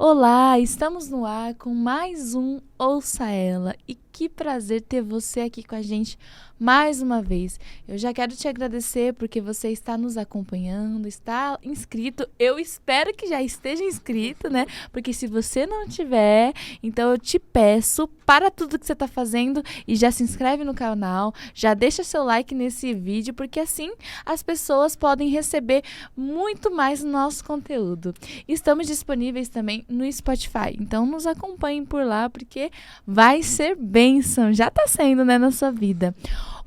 Olá, estamos no ar com mais um Ouça Ela e que prazer ter você aqui com a gente mais uma vez. Eu já quero te agradecer porque você está nos acompanhando, está inscrito. Eu espero que já esteja inscrito, né? Porque se você não tiver, então eu te peço, para tudo que você está fazendo e já se inscreve no canal, já deixa seu like nesse vídeo, porque assim as pessoas podem receber muito mais nosso conteúdo. Estamos disponíveis também no Spotify, então nos acompanhem por lá, porque vai ser bênção, já está sendo, né, na sua vida.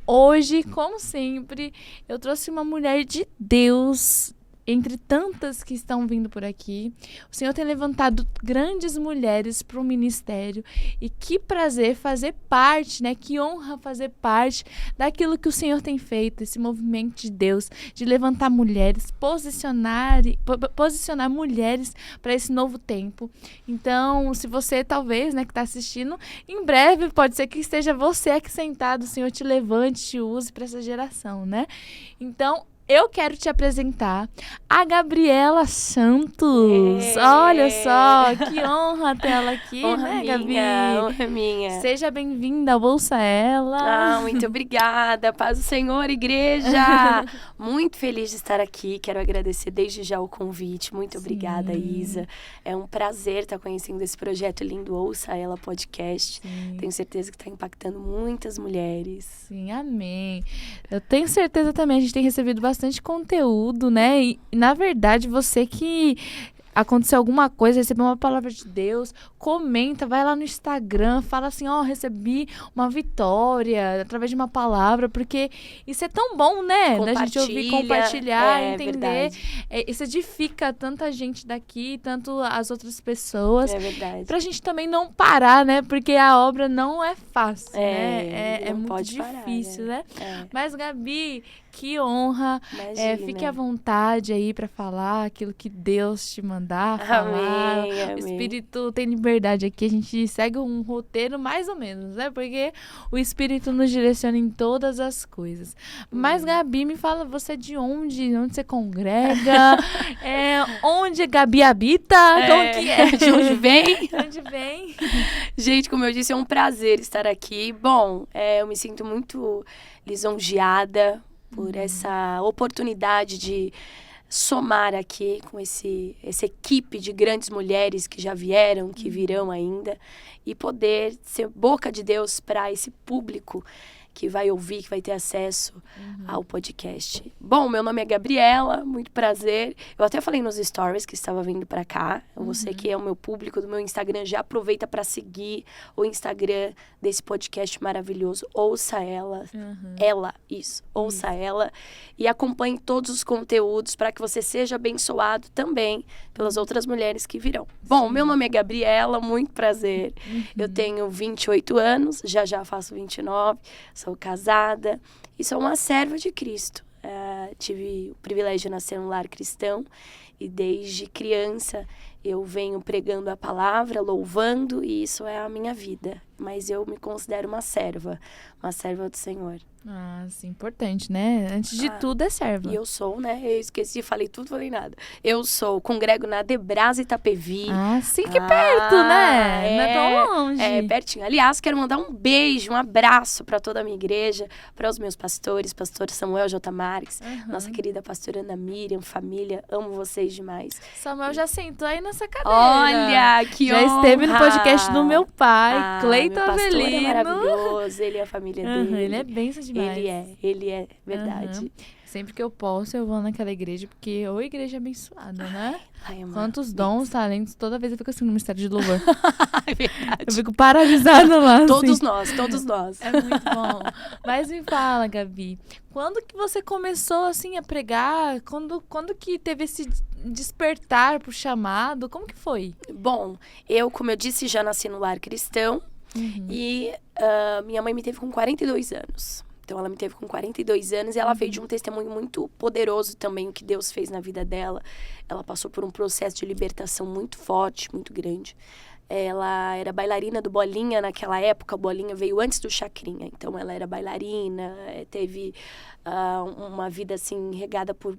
Hoje, como sempre, eu trouxe uma mulher de Deus, entre tantas que estão vindo por aqui. O Senhor tem levantado grandes mulheres para o ministério e que prazer fazer parte, né? Que honra fazer parte daquilo que o Senhor tem feito, esse movimento de Deus, de levantar mulheres, posicionar mulheres para esse novo tempo. Então, se você talvez, né, que está assistindo, em breve pode ser que esteja você aqui sentado, o Senhor te levante, te use para essa geração, né? Então, eu quero te apresentar a Gabriela Santos. Olha só, que honra ter ela aqui, honra né, minha, Gabi? honra minha. Seja bem-vinda ao Ouça Ela. Muito obrigada. Paz do Senhor, igreja. Muito feliz de estar aqui. Quero agradecer desde já o convite. Muito obrigada, Isa. É um prazer estar conhecendo esse projeto lindo, Ouça Ela Podcast. Sim. Tenho certeza que está impactando muitas mulheres. Sim, amém. Eu tenho certeza também, a gente tem recebido bastante conteúdo, né? E, na verdade, você que aconteceu alguma coisa, recebeu uma palavra de Deus, comenta, vai lá no Instagram, fala assim, recebi uma vitória através de uma palavra, porque isso é tão bom, né? Da gente ouvir, compartilhar, entender. Isso edifica tanta gente daqui, tanto as outras pessoas. É verdade. Pra gente também não parar, né? Porque a obra não é fácil, né? É muito difícil, parar, né? Mas, Gabi, que honra. Fique à vontade aí pra falar aquilo que Deus te mandar falar. Amém. O Espírito tem liberdade aqui. A gente segue um roteiro mais ou menos, né? Porque o Espírito nos direciona em todas as coisas. Mas, Gabi, me fala, você é de onde? Onde você congrega? Onde a Gabi habita? Como que é? De onde vem? De onde vem? Gente, como eu disse, é um prazer estar aqui. Bom, eu me sinto muito lisonjeada por essa oportunidade de somar aqui com essa equipe de grandes mulheres que já vieram, que virão ainda, e poder ser boca de Deus para esse público que vai ouvir, que vai ter acesso ao podcast. Bom, meu nome é Gabriela, muito prazer. Eu até falei nos stories que estava vindo para cá. Você que é o meu público do meu Instagram, já aproveita para seguir o Instagram desse podcast maravilhoso. Ouça Ela. Ouça Ela. E acompanhe todos os conteúdos para que você seja abençoado também pelas outras mulheres que virão. Bom, meu nome é Gabriela, muito prazer. Eu tenho 28 anos, já faço 29, sou casada e sou uma serva de Cristo. Tive o privilégio de nascer num lar cristão e desde criança eu venho pregando a palavra, louvando, e isso é a minha vida. Mas eu me considero uma serva do Senhor. Sim, importante, né? Antes de tudo é serva. E eu sou, né? Eu esqueci, falei tudo, falei nada. Eu congrego na Debrasa Itapevi. Sim, que perto, né? Não é tão longe. É, pertinho. Aliás, quero mandar um beijo, um abraço para toda a minha igreja, para os meus pastores, pastor Samuel J. Marques, nossa querida pastora Ana Miriam, família, amo vocês demais. Samuel já sentou aí nessa cadeira. Olha, que já honra! Esteve no podcast do meu pai, Cleiton Avelino. É maravilhoso, ele e a família dele. Ele é bênção demais. Ele é, verdade. Sempre que eu posso, eu vou naquela igreja, porque ou igreja abençoada, né? Ai, quantos dons, talentos, toda vez eu fico assim no mistério de louvor. É verdade. Eu fico paralisada lá. Todos assim. nós. É muito bom. Mas me fala, Gabi, quando que você começou, assim, a pregar? Quando que teve esse despertar pro chamado? Como que foi? Bom, como eu disse, já nasci no lar cristão. E minha mãe me teve com 42 anos. Então, ela me teve com 42 anos e ela veio de um testemunho muito poderoso também, o que Deus fez na vida dela. Ela passou por um processo de libertação muito forte, muito grande. Ela era bailarina do Bolinha naquela época. O Bolinha veio antes do Chacrinha. Então, ela era bailarina, teve uma vida, assim, regada por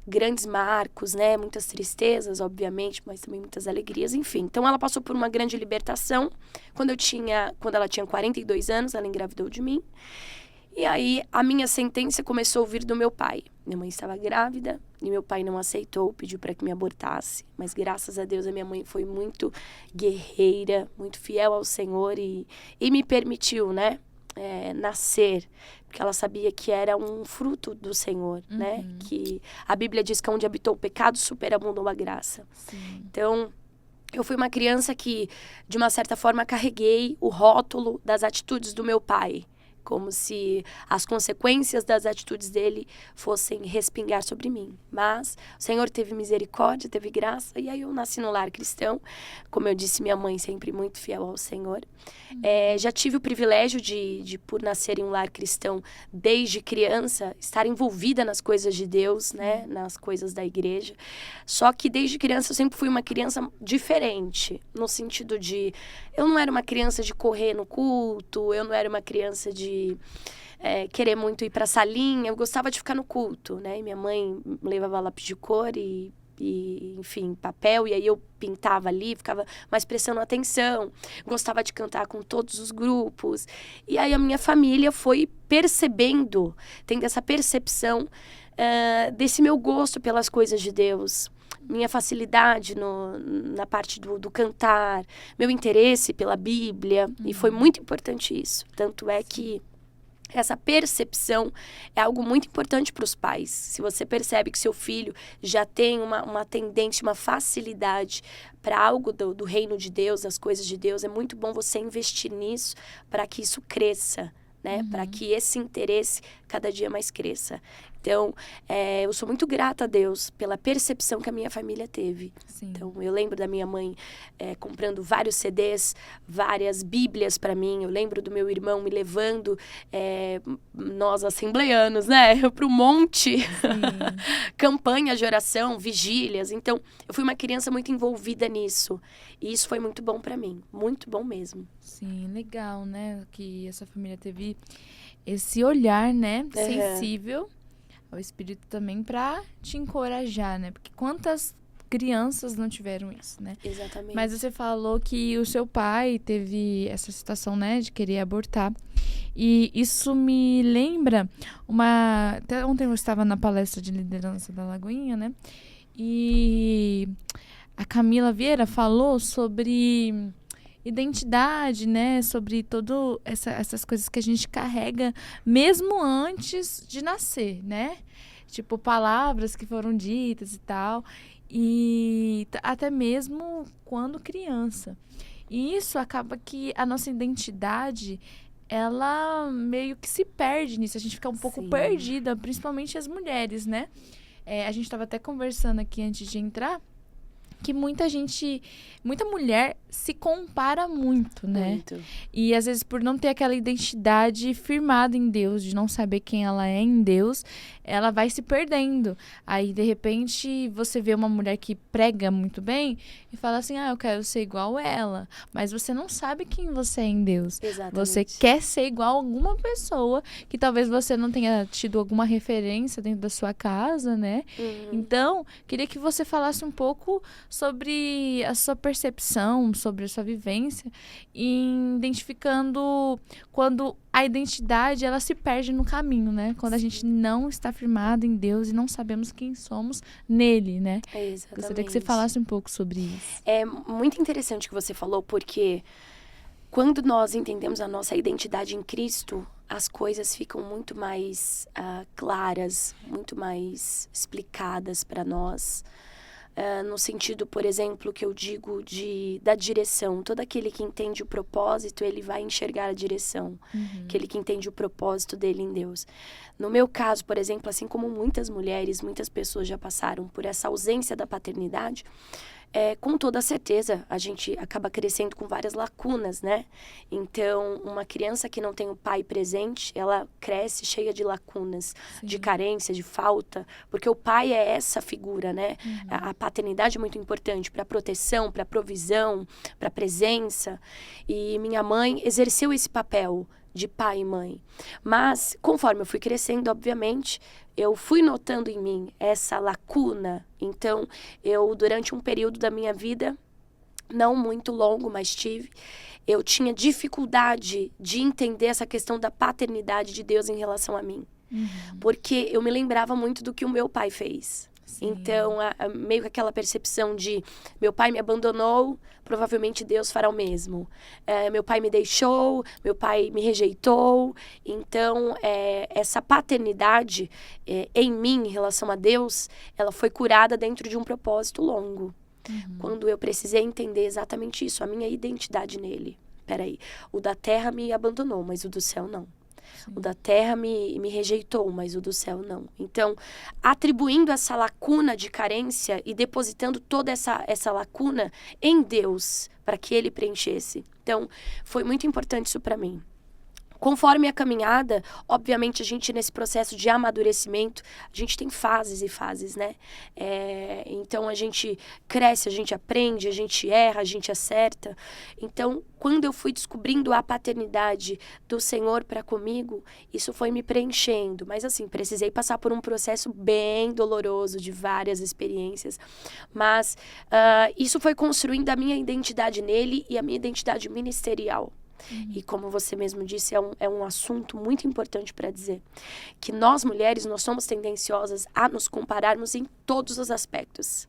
grandes marcos, né? Muitas tristezas, obviamente, mas também muitas alegrias, enfim. Então, ela passou por uma grande libertação. Quando ela tinha 42 anos, ela engravidou de mim. E aí, a minha sentença começou a vir do meu pai. Minha mãe estava grávida e meu pai não aceitou, pediu para que me abortasse. Mas, graças a Deus, a minha mãe foi muito guerreira, muito fiel ao Senhor e me permitiu, né, nascer. Porque ela sabia que era um fruto do Senhor, né? Que a Bíblia diz que onde habitou o pecado, superabundou a graça. Sim. Então, eu fui uma criança que, de uma certa forma, carreguei o rótulo das atitudes do meu pai. Como se as consequências das atitudes dele fossem respingar sobre mim. Mas o Senhor teve misericórdia, teve graça, e aí eu nasci no lar cristão. Como eu disse, minha mãe sempre muito fiel ao Senhor. Já tive o privilégio de, por nascer em um lar cristão, desde criança, estar envolvida nas coisas de Deus, né? Nas coisas da igreja. Só que desde criança eu sempre fui uma criança diferente, no sentido de... Eu não era uma criança de correr no culto, eu não era uma criança de querer muito ir para a salinha, eu gostava de ficar no culto, né? E minha mãe levava lápis de cor e, enfim, papel, e aí eu pintava ali, ficava mais prestando atenção, gostava de cantar com todos os grupos. E aí a minha família foi percebendo, tendo essa percepção desse meu gosto pelas coisas de Deus. Minha facilidade na parte do cantar, meu interesse pela Bíblia, e foi muito importante isso. Tanto é que essa percepção é algo muito importante para os pais. Se você percebe que seu filho já tem uma tendência, uma facilidade para algo do reino de Deus, das coisas de Deus, é muito bom você investir nisso para que isso cresça, né? Para que esse interesse cada dia mais cresça. Então, eu sou muito grata a Deus pela percepção que a minha família teve. Sim. Então, eu lembro da minha mãe comprando vários CDs, várias Bíblias para mim. Eu lembro do meu irmão me levando, nós assembleianos, né, para o monte. Campanha de oração, vigílias. Então, eu fui uma criança muito envolvida nisso. E isso foi muito bom para mim. Muito bom mesmo. Sim, legal, né? Que essa família teve esse olhar, né? Sensível ao Espírito também para te encorajar, né? Porque quantas crianças não tiveram isso, né? Exatamente. Mas você falou que o seu pai teve essa situação, né? De querer abortar. E isso me lembra até ontem eu estava na palestra de liderança da Lagoinha, né? E a Camila Vieira falou sobre identidade, né? Sobre todas essas coisas que a gente carrega mesmo antes de nascer, né? Tipo, palavras que foram ditas e tal. E até mesmo quando criança. E isso acaba que a nossa identidade, ela meio que se perde nisso. A gente fica um pouco perdida, principalmente as mulheres, né? A gente estava até conversando aqui antes de entrar, que muita mulher se compara muito, né? Muito. E às vezes por não ter aquela identidade firmada em Deus, de não saber quem ela é em Deus, ela vai se perdendo. Aí, de repente, você vê uma mulher que prega muito bem e fala assim, eu quero ser igual ela. Mas você não sabe quem você é em Deus. Exatamente. Você quer ser igual a alguma pessoa que talvez você não tenha tido alguma referência dentro da sua casa, né? Então, queria que você falasse um pouco sobre a sua percepção, sobre a sua vivência, em identificando quando a identidade ela se perde no caminho, né? Quando a gente não está firmado em Deus e não sabemos quem somos nele, né? Exatamente. Gostaria que você falasse um pouco sobre isso. É muito interessante o que você falou, porque quando nós entendemos a nossa identidade em Cristo, as coisas ficam muito mais claras, muito mais explicadas para nós. No sentido, por exemplo, que eu digo da direção. Todo aquele que entende o propósito, ele vai enxergar a direção. Aquele que entende o propósito dele em Deus. No meu caso, por exemplo, assim como muitas mulheres, muitas pessoas já passaram por essa ausência da paternidade, com toda certeza, a gente acaba crescendo com várias lacunas, né? Então, uma criança que não tem o pai presente, ela cresce cheia de lacunas, Sim. de carência, de falta, porque o pai é essa figura, né? A paternidade é muito importante para proteção, para provisão, para presença. E minha mãe exerceu esse papel de pai e mãe. Mas, conforme eu fui crescendo, obviamente, eu fui notando em mim essa lacuna. Então, eu, durante um período da minha vida, não muito longo, mas eu tinha dificuldade de entender essa questão da paternidade de Deus em relação a mim. Porque eu me lembrava muito do que o meu pai fez. Sim. Então, meio que aquela percepção de meu pai me abandonou, provavelmente Deus fará o mesmo. Meu pai me deixou, meu pai me rejeitou. Então, essa paternidade em mim, em relação a Deus, ela foi curada dentro de um propósito longo. Quando eu precisei entender exatamente isso, a minha identidade nele. Peraí, o da terra me abandonou, mas o do céu não. O da terra me rejeitou, mas o do céu não. Então, atribuindo essa lacuna de carência e depositando toda essa lacuna em Deus, para que Ele preenchesse. Então, foi muito importante isso para mim. Conforme a caminhada, obviamente, a gente nesse processo de amadurecimento, a gente tem fases e fases, né? Então, a gente cresce, a gente aprende, a gente erra, a gente acerta. Então, quando eu fui descobrindo a paternidade do Senhor para comigo, isso foi me preenchendo. Mas, assim, precisei passar por um processo bem doloroso, de várias experiências. Mas isso foi construindo a minha identidade nele e a minha identidade ministerial. E como você mesmo disse, é um assunto muito importante para dizer que nós mulheres, nós somos tendenciosas a nos compararmos em todos os aspectos.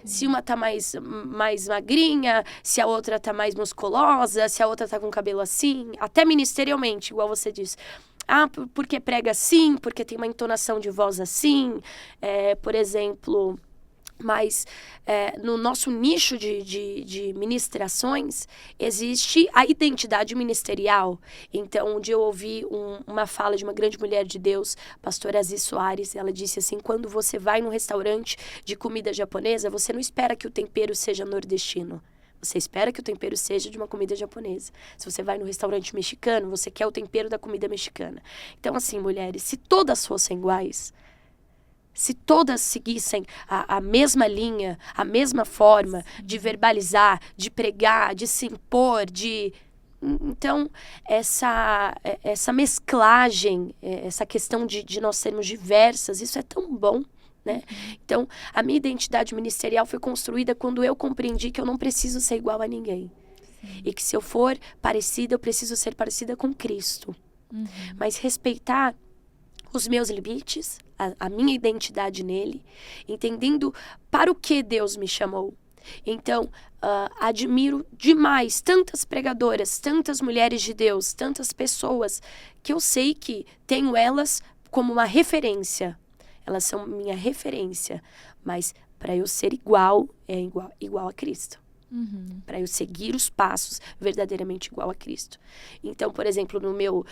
Se uma tá mais magrinha, se a outra tá mais musculosa, se a outra tá com cabelo assim, até ministerialmente, igual você disse. Porque prega assim, porque tem uma entonação de voz assim, por exemplo. Mas no nosso nicho de ministrações, existe a identidade ministerial. Então, um dia eu ouvi uma fala de uma grande mulher de Deus, pastora Aziz Soares. Ela disse assim, quando você vai num restaurante de comida japonesa, você não espera que o tempero seja nordestino. Você espera que o tempero seja de uma comida japonesa. Se você vai no restaurante mexicano, você quer o tempero da comida mexicana. Então, assim, mulheres, se todas fossem iguais, se todas seguissem a mesma linha, a mesma forma de verbalizar, de pregar, de se impor, Então, essa mesclagem, essa questão de nós sermos diversas, isso é tão bom, né? Então, a minha identidade ministerial foi construída quando eu compreendi que eu não preciso ser igual a ninguém. E que se eu for parecida, eu preciso ser parecida com Cristo. Mas respeitar os meus limites, a minha identidade nele, entendendo para o que Deus me chamou. Então, admiro demais tantas pregadoras, tantas mulheres de Deus, tantas pessoas que eu sei que tenho elas como uma referência. Elas são minha referência, mas para eu ser igual a Cristo. Para eu seguir os passos verdadeiramente igual a Cristo. Então, por exemplo, no meu,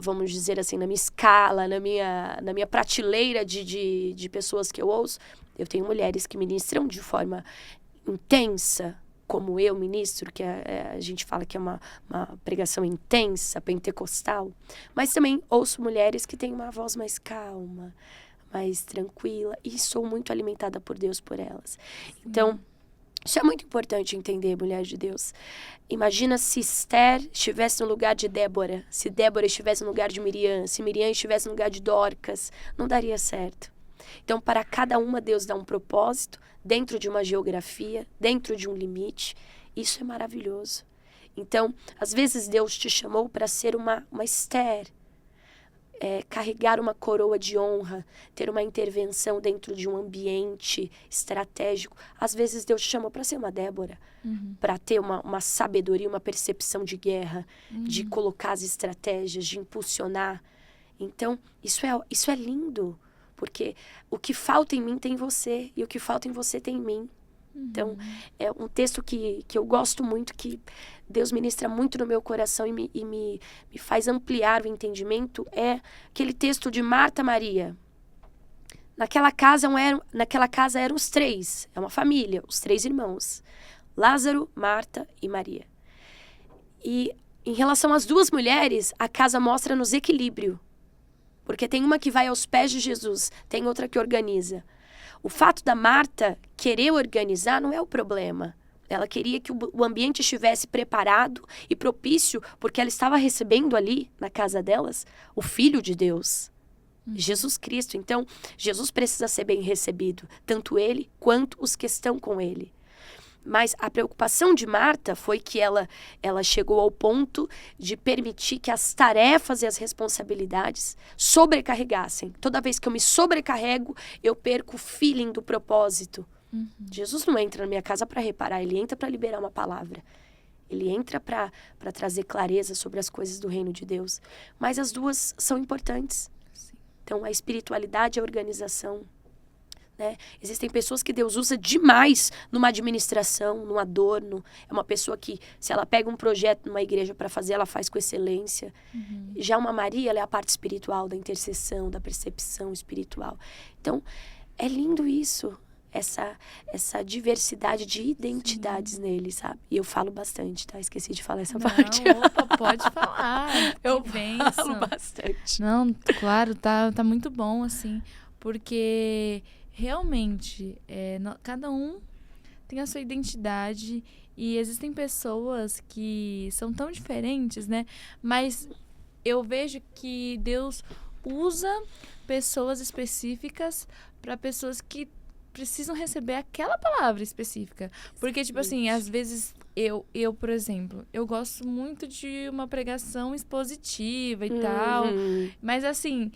vamos dizer assim, na minha escala, na minha prateleira de pessoas que eu ouço, eu tenho mulheres que ministram de forma intensa, como eu ministro, que a gente fala que é uma pregação intensa, pentecostal, mas também ouço mulheres que têm uma voz mais calma, mais tranquila, e sou muito alimentada por Deus por elas. Então, isso é muito importante entender, mulher de Deus. Imagina se Esther estivesse no lugar de Débora, se Débora estivesse no lugar de Miriam, se Miriam estivesse no lugar de Dorcas, não daria certo. Então, para cada uma, Deus dá um propósito, dentro de uma geografia, dentro de um limite. Isso é maravilhoso. Então, às vezes Deus te chamou para ser uma Esther, carregar uma coroa de honra, ter uma intervenção dentro de um ambiente estratégico. Às vezes Deus te chamou para ser uma Débora, para ter uma sabedoria, uma percepção de guerra, de colocar as estratégias, de impulsionar. Então, isso é lindo, porque o que falta em mim tem em você, e o que falta em você tem em mim. Então, é um texto que eu gosto muito, que Deus ministra muito no meu coração e me faz ampliar o entendimento, é aquele texto de Marta Maria. Naquela casa eram os três, é uma família, os três irmãos. Lázaro, Marta e Maria. E em relação às duas mulheres, a casa mostra-nos equilíbrio. Porque tem uma que vai aos pés de Jesus, tem outra que organiza. O fato da Marta querer organizar não é o problema. Ela queria que o ambiente estivesse preparado e propício, porque ela estava recebendo ali, na casa delas, o Filho de Deus, Jesus Cristo. Então, Jesus precisa ser bem recebido, tanto ele quanto os que estão com ele. Mas a preocupação de Marta foi que ela chegou ao ponto de permitir que as tarefas e as responsabilidades sobrecarregassem. Toda vez que eu me sobrecarrego, eu perco o feeling do propósito. Jesus não entra na minha casa para reparar, ele entra para liberar uma palavra. Ele entra para trazer clareza sobre as coisas do reino de Deus. Mas as duas são importantes. Sim. Então, a espiritualidade e a organização. Né? Existem pessoas que Deus usa demais numa administração, num adorno. É uma pessoa que, se ela pega um projeto numa igreja para fazer, ela faz com excelência. Já uma Maria, ela é a parte espiritual, da intercessão, da percepção espiritual. Então, é lindo isso. Essa diversidade de identidades nele, sabe? E eu falo bastante, tá? Esqueci de falar essa parte. Opa, pode falar. Eu bênção. falo bastante. Não, claro, tá muito bom, assim. Porque, realmente, cada um tem a sua identidade. E existem pessoas que são tão diferentes, né? Mas eu vejo que Deus usa pessoas específicas para pessoas que precisam receber aquela palavra específica. Porque, tipo assim, às vezes eu, por exemplo, eu gosto muito de uma pregação expositiva e tal. Mas, assim,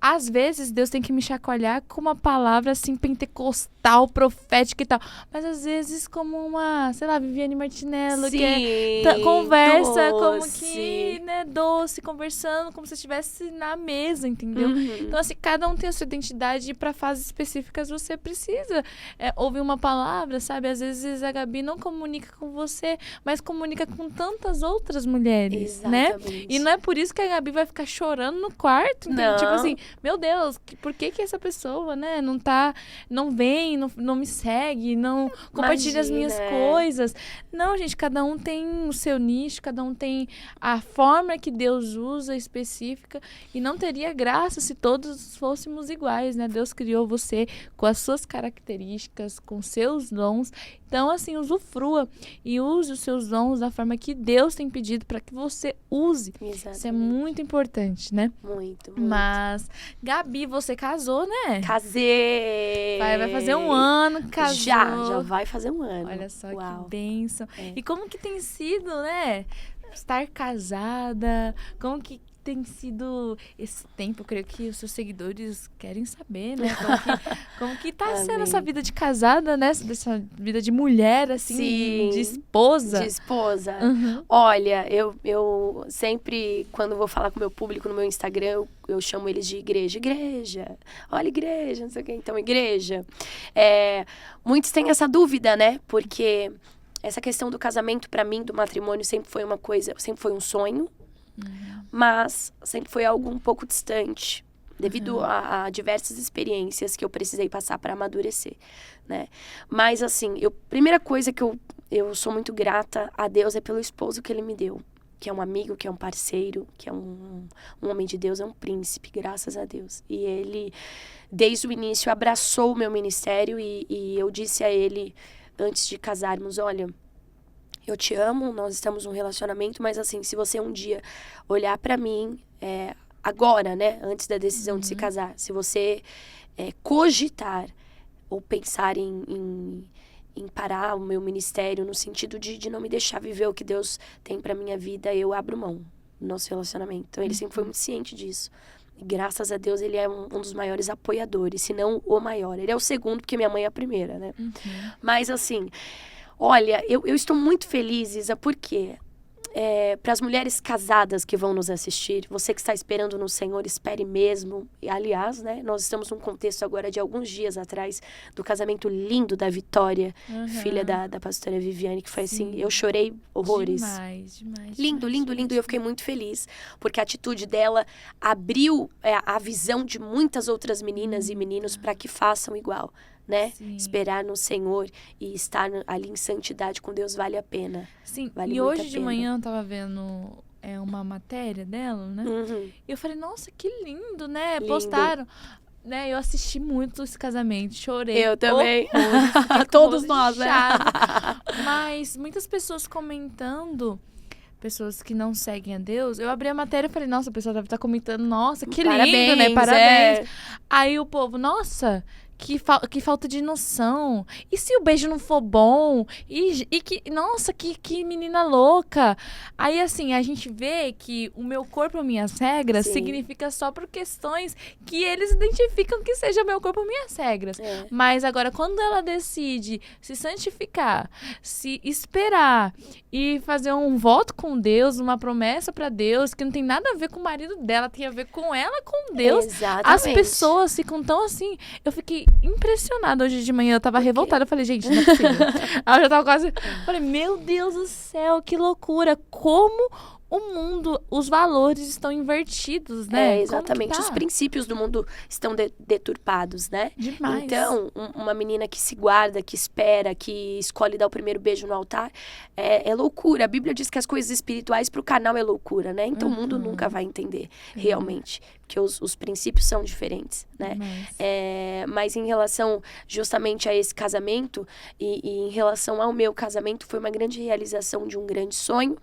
às vezes Deus tem que me chacoalhar com uma palavra, assim, pentecostal, profética e tal. Mas, às vezes, como uma, sei lá, Viviane Martinello, Sim, que conversa doce. como que, né, doce, conversando como se estivesse na mesa, entendeu? Então, assim, cada um tem a sua identidade e para fases específicas você precisa ouvir uma palavra, sabe? Às vezes a Gabi não comunica com você, mas comunica com tantas outras mulheres, Exatamente. né? E não é por isso que a Gabi vai ficar chorando no quarto, entendeu? Não. Tipo assim, meu Deus, por que essa pessoa, né, não vem, não me segue, não compartilha as minhas coisas? Não, gente, cada um tem o seu nicho, cada um tem a forma que Deus usa específica e não teria graça se todos fôssemos iguais, né? Deus criou você com as suas características, com seus dons. Então, assim, usufrua e use os seus dons da forma que Deus tem pedido para que você use. Exatamente. Isso é muito importante, né? Muito. Mas, Gabi, você casou, né? Casei! Vai fazer um ano, casou. Já vai fazer um ano. Olha só. Uau. Que bênção. E como que tem sido, né? Estar casada, como que tem sido esse tempo? Eu creio que os seus seguidores querem saber, né? Como que tá sendo essa vida de casada, né? Dessa vida de mulher, assim, Sim, de esposa. De esposa. Olha, eu sempre, quando vou falar com o meu público no meu Instagram, eu chamo eles de igreja. Igreja, olha, igreja, não sei o quê. Então, igreja. Muitos têm essa dúvida, né? Porque essa questão do casamento, para mim, do matrimônio, sempre foi uma coisa, sempre foi um sonho. Mas sempre foi algo um pouco distante, devido a diversas experiências que eu precisei passar para amadurecer, né? Mas, assim, primeira coisa que eu sou muito grata a Deus é pelo esposo que Ele me deu. Que é um amigo, que é um parceiro, que é um homem de Deus, é um príncipe, graças a Deus. E ele, desde o início, abraçou o meu ministério e eu disse a ele, antes de casarmos, olha, eu te amo, nós estamos num relacionamento, mas assim, se você um dia olhar pra mim, agora, né, antes da decisão de se casar, se você cogitar ou pensar em parar o meu ministério no sentido de não me deixar viver o que Deus tem pra minha vida, eu abro mão do nosso relacionamento. Então, ele sempre foi muito ciente disso. E graças a Deus, ele é um dos maiores apoiadores, se não o maior. Ele é o segundo, porque minha mãe é a primeira, né? Mas, assim... Olha, eu estou muito feliz, Isa, porque para as mulheres casadas que vão nos assistir, você que está esperando no Senhor, espere mesmo. E, aliás, né, nós estamos num contexto agora de alguns dias atrás do casamento lindo da Vitória, filha da pastora Viviane, que foi assim, eu chorei horrores. Demais. Lindo. E eu fiquei muito feliz, porque a atitude dela abriu a visão de muitas outras meninas e meninos para que façam igual. Né? Sim. Esperar no Senhor e estar ali em santidade com Deus vale a pena. Sim, vale e muito hoje a de pena. manhã eu tava vendo uma matéria dela, né? E eu falei, nossa, que lindo, né? Lindo. Postaram. Né? Eu assisti muito esse casamento, chorei. Eu também. Todos nós, né? Mas muitas pessoas comentando, pessoas que não seguem a Deus, eu abri a matéria e falei, nossa, a pessoa deve estar comentando, nossa, que lindo, né? Parabéns. Aí o povo, nossa, que falta de noção. E se o beijo não for bom? E que, nossa, que menina louca. Aí, assim, a gente vê que o meu corpo, minhas regras, significa só por questões que eles identificam que seja meu corpo, minhas regras. Mas agora, quando ela decide se santificar, se esperar e fazer um voto com Deus, uma promessa pra Deus, que não tem nada a ver com o marido dela, tem a ver com ela, com Deus. Exatamente. As pessoas ficam tão assim. Eu fiquei impressionada hoje de manhã. Eu tava revoltada. Eu falei, gente, não é possível. Aí eu já tava quase... Falei, meu Deus do céu, que loucura. Como o mundo, os valores estão invertidos, né? Exatamente. Os princípios do mundo estão deturpados, né? Demais. Então, uma menina que se guarda, que espera, que escolhe dar o primeiro beijo no altar, é loucura. A Bíblia diz que as coisas espirituais pro canal é loucura, né? Então, o mundo nunca vai entender, realmente. Porque os princípios são diferentes, né? Mas em relação justamente a esse casamento e em relação ao meu casamento, foi uma grande realização de um grande sonho,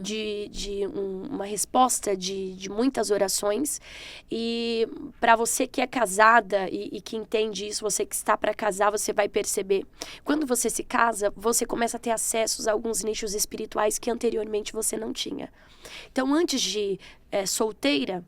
de uma resposta de muitas orações. E para você que é casada e que entende isso, você que está para casar, você vai perceber. Quando você se casa, você começa a ter acessos a alguns nichos espirituais que anteriormente você não tinha. Então, antes de solteira,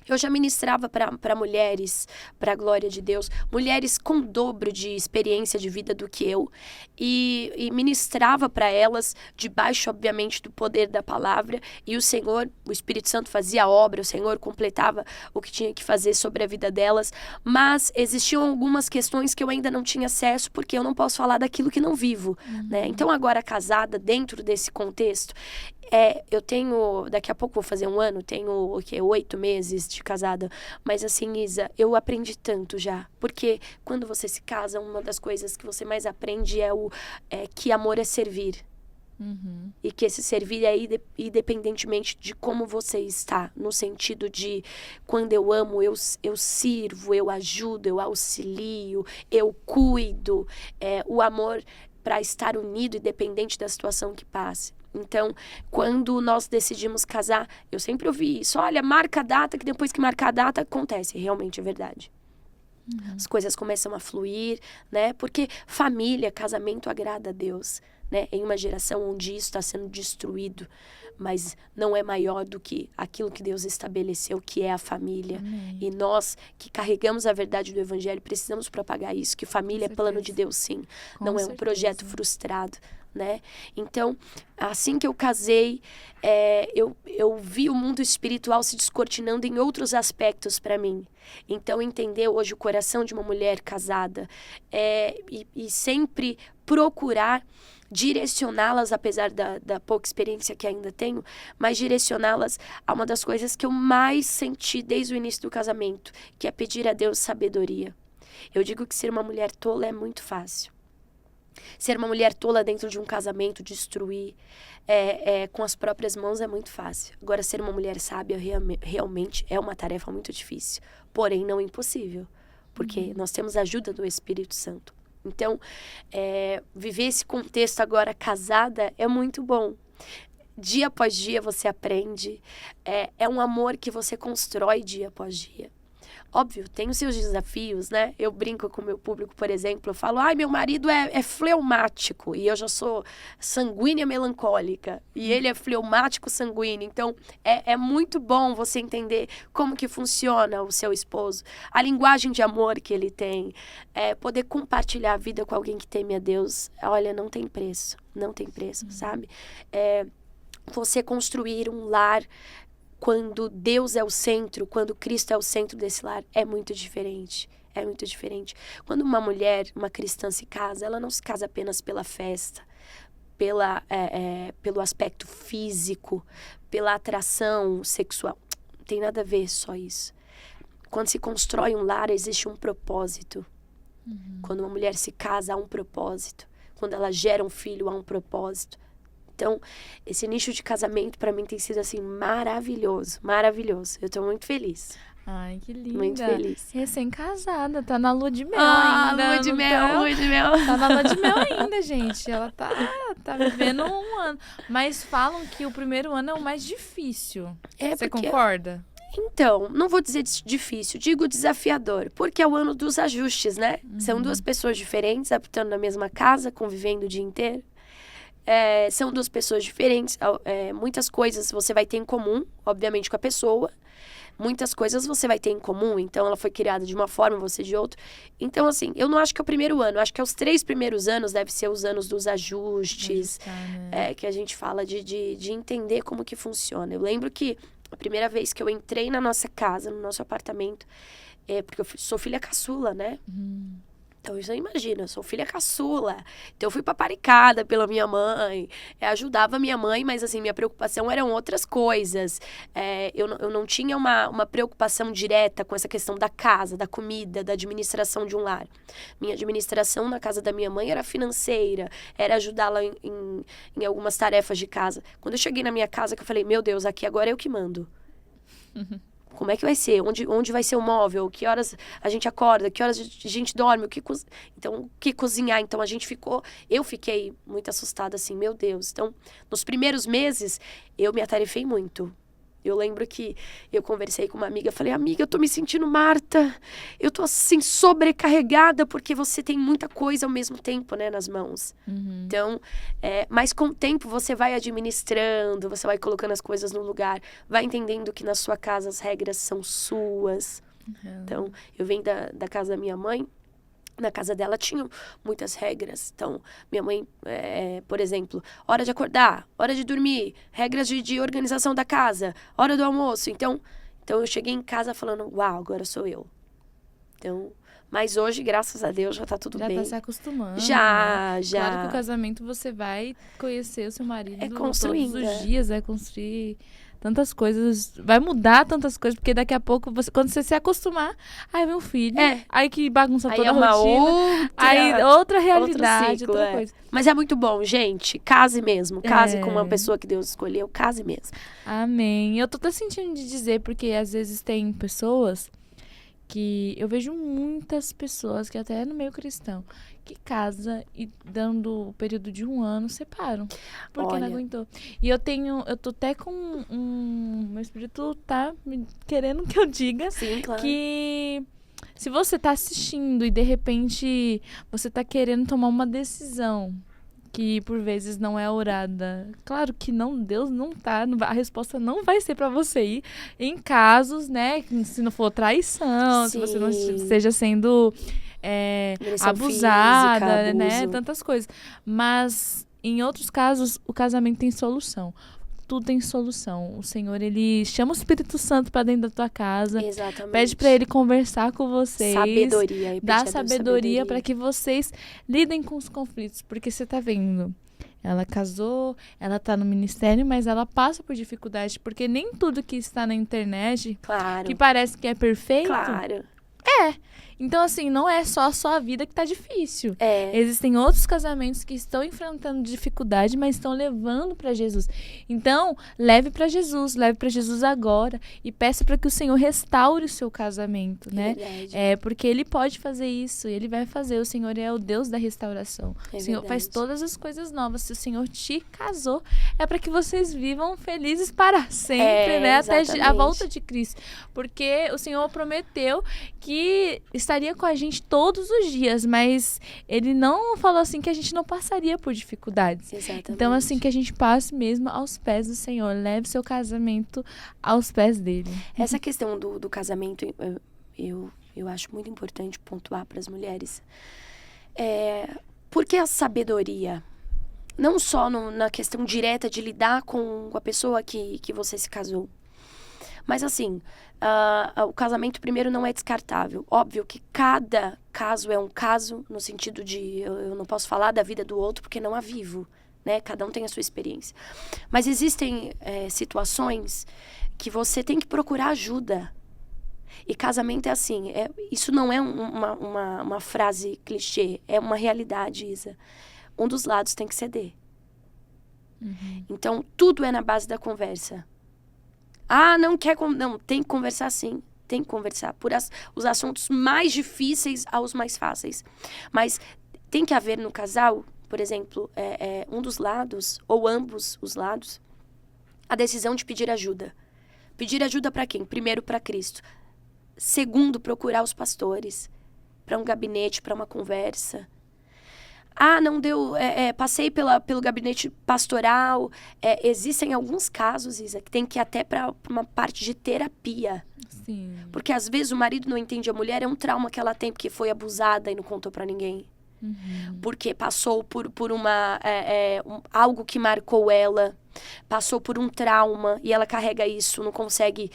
eu já ministrava para mulheres, para a glória de Deus, mulheres com dobro de experiência de vida do que eu, e ministrava para elas, debaixo, obviamente, do poder da palavra, e o Senhor, o Espírito Santo fazia a obra, o Senhor completava o que tinha que fazer sobre a vida delas, mas existiam algumas questões que eu ainda não tinha acesso, porque eu não posso falar daquilo que não vivo, né? Então, agora casada, dentro desse contexto, eu tenho, daqui a pouco vou fazer 1 ano, tenho 8 meses de casada, mas assim, Isa, eu aprendi tanto já, porque quando você se casa, uma das coisas que você mais aprende é que amor é servir. E que esse servir é independentemente de como você está, no sentido de quando eu amo, eu sirvo, eu ajudo, eu auxilio, eu cuido, o amor para estar unido independente da situação que passe. Então, quando nós decidimos casar, eu sempre ouvi isso. Olha, marca a data, que depois que marcar a data, acontece. Realmente é verdade. As coisas começam a fluir, né? Porque família, casamento agrada a Deus, né? Em uma geração onde isso está sendo destruído, mas não é maior do que aquilo que Deus estabeleceu, que é a família. E nós que carregamos a verdade do Evangelho, precisamos propagar isso, que família é plano de Deus, sim. Não é um projeto frustrado. Né? Então, assim que eu casei, eu vi o mundo espiritual se descortinando em outros aspectos para mim. Então, entender hoje o coração de uma mulher casada e sempre procurar direcioná-las, apesar da pouca experiência que ainda tenho, mas direcioná-las a uma das coisas que eu mais senti desde o início do casamento, que é pedir a Deus sabedoria. Eu digo que ser uma mulher tola é muito fácil. Ser uma mulher tola dentro de um casamento, destruir com as próprias mãos é muito fácil. Agora, ser uma mulher sábia realmente é uma tarefa muito difícil, porém não impossível, porque nós temos a ajuda do Espírito Santo. Então, viver esse contexto agora casada é muito bom. Dia após dia você aprende, é um amor que você constrói dia após dia. Óbvio, tem os seus desafios, né? Eu brinco com o meu público, por exemplo, eu falo, meu marido é fleumático, e eu já sou sanguínea melancólica, e ele é fleumático sanguíneo, então é muito bom você entender como que funciona o seu esposo, a linguagem de amor que ele tem, poder compartilhar a vida com alguém que teme a Deus, olha, não tem preço, sabe? você construir um lar quando Deus é o centro, quando Cristo é o centro desse lar, é muito diferente. É muito diferente. Quando uma mulher, uma cristã se casa, ela não se casa apenas pela festa, pelo aspecto físico, pela atração sexual. Não tem nada a ver só isso. Quando se constrói um lar, existe um propósito. Quando uma mulher se casa, há um propósito. Quando ela gera um filho, há um propósito. Então, esse nicho de casamento, para mim, tem sido, assim, maravilhoso. Maravilhoso. Eu tô muito feliz. Ai, que linda. Muito feliz. Recém-casada, tá na lua de mel ainda. Lua de mel, lua de mel. Tá na lua de mel ainda, gente. Ela tá vivendo um ano. Mas falam que o primeiro ano é o mais difícil. Você concorda? Então, não vou dizer difícil, digo desafiador, porque é o ano dos ajustes, né? São duas pessoas diferentes, habitando na mesma casa, convivendo o dia inteiro. São duas pessoas diferentes, muitas coisas você vai ter em comum, obviamente, com a pessoa. Muitas coisas você vai ter em comum, então ela foi criada de uma forma, você de outra. Então, assim, eu não acho que é o primeiro ano, acho que os 3 primeiros anos devem ser os anos dos ajustes, que a gente fala de entender como que funciona. Eu lembro que a primeira vez que eu entrei na nossa casa, no nosso apartamento, porque eu sou filha caçula, né? Então, você imagina, eu sou filha caçula. Então, eu fui paparicada pela minha mãe. Ajudava a minha mãe, mas, assim, minha preocupação eram outras coisas. Eu não tinha uma preocupação direta com essa questão da casa, da comida, da administração de um lar. Minha administração na casa da minha mãe era financeira, era ajudá-la em algumas tarefas de casa. Quando eu cheguei na minha casa, que eu falei, meu Deus, aqui agora é eu que mando. Como é que vai ser? Onde vai ser o móvel? Que horas a gente acorda? Que horas a gente dorme? Então, o que cozinhar? Então, eu fiquei muito assustada, assim, meu Deus. Então, nos primeiros meses, eu me atarefei muito. Eu lembro que eu conversei com uma amiga, falei, amiga, eu tô me sentindo Marta. Eu tô, assim, sobrecarregada, porque você tem muita coisa ao mesmo tempo, né, nas mãos. Então, mas com o tempo você vai administrando, você vai colocando as coisas no lugar, vai entendendo que na sua casa as regras são suas. Então, eu venho da casa da minha mãe. Na casa dela tinham muitas regras. Então, minha mãe, por exemplo, hora de acordar, hora de dormir, regras de organização da casa, hora do almoço. Então eu cheguei em casa falando, uau, agora sou eu. Então, mas hoje, graças a Deus, já tá tudo bem. Já tá se acostumando. Já. Claro que o casamento você vai conhecer o seu marido construindo, todos os dias, vai construir tantas coisas, vai mudar tantas coisas, porque daqui a pouco, quando você se acostumar, aí vem um filho, aí que bagunça toda a rotina, aí outra realidade, outro ciclo, outra coisa. Mas é muito bom, gente, case mesmo, case com uma pessoa que Deus escolheu, case mesmo. Amém. Eu tô até sentindo de dizer, porque às vezes tem pessoas que eu vejo muitas pessoas que até no meio cristão que casa e dando o período de 1 ano separam porque não aguentou. E eu tô até com meu espírito tá me querendo que eu diga. Sim, claro. Que se você tá assistindo e de repente você tá querendo tomar uma decisão que por vezes não é orada. Claro que não, Deus não tá, a resposta não vai ser para você ir em casos, né, se não for traição, se você não esteja sendo abusada, física, né, tantas coisas. Mas em outros casos o casamento tem solução. Tudo tem solução. O Senhor, Ele chama o Espírito Santo para dentro da tua casa. Exatamente. Pede para Ele conversar com vocês. Sabedoria. Dá sabedoria para que vocês lidem com os conflitos. Porque você tá vendo, ela casou, ela tá no ministério, mas ela passa por dificuldade. Porque nem tudo que está na internet, claro, que parece que é perfeito, claro, Então, assim, não é só a sua vida que tá difícil. É. Existem outros casamentos que estão enfrentando dificuldade, mas estão levando para Jesus. Então, leve para Jesus agora e peça para que o Senhor restaure o seu casamento, né? Verdade. Porque Ele pode fazer isso, Ele vai fazer. O Senhor é o Deus da restauração. É o Senhor verdade. faz todas as coisas novas. Se o Senhor te casou, é para que vocês vivam felizes para sempre, né? Até a exatamente. volta de Cristo. Porque o Senhor prometeu que estaria com a gente todos os dias, mas Ele não falou assim que a gente não passaria por dificuldades. Exatamente. Então, assim, que a gente passe mesmo aos pés do Senhor. Leve seu casamento aos pés dele. Essa questão do casamento, eu acho muito importante pontuar para as mulheres. Por que a sabedoria? não só na questão direta de lidar com a pessoa que você se casou. Mas assim, o casamento primeiro não é descartável. Óbvio que cada caso é um caso, no sentido de eu não posso falar da vida do outro porque não a vivo, né? Cada um tem a sua experiência. Mas existem situações que você tem que procurar ajuda. E casamento é assim, isso não é uma frase clichê, é uma realidade, Isa. Um dos lados tem que ceder. Uhum. Então, tudo é na base da conversa. Não, tem que conversar sim. Tem que conversar. Os assuntos mais difíceis aos mais fáceis. Mas tem que haver no casal, por exemplo, um dos lados, ou ambos os lados, a decisão de pedir ajuda. Pedir ajuda para quem? Primeiro, para Cristo. Segundo, procurar os pastores. Para um gabinete, para uma conversa. Não deu, passei pelo gabinete pastoral. Existem alguns casos, Isa, que tem que ir até para uma parte de terapia. Sim. Porque às vezes o marido não entende a mulher, é um trauma que ela tem porque foi abusada e não contou para ninguém. Uhum. Porque passou por algo que marcou ela, passou por um trauma e ela carrega isso, não consegue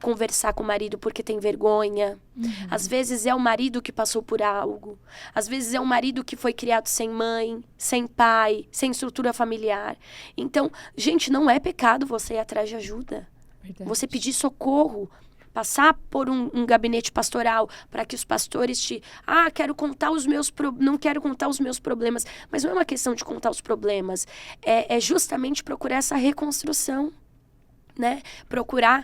conversar com o marido porque tem vergonha. Uhum. Às vezes é o marido que passou por algo, às vezes é o marido que foi criado sem mãe, sem pai, sem estrutura familiar. Então, gente, não é pecado você ir atrás de ajuda. Verdade. Você pedir socorro. Passar por um gabinete pastoral para que os pastores quero contar não quero contar os meus problemas. Mas não é uma questão de contar os problemas. É justamente procurar essa reconstrução, né? Procurar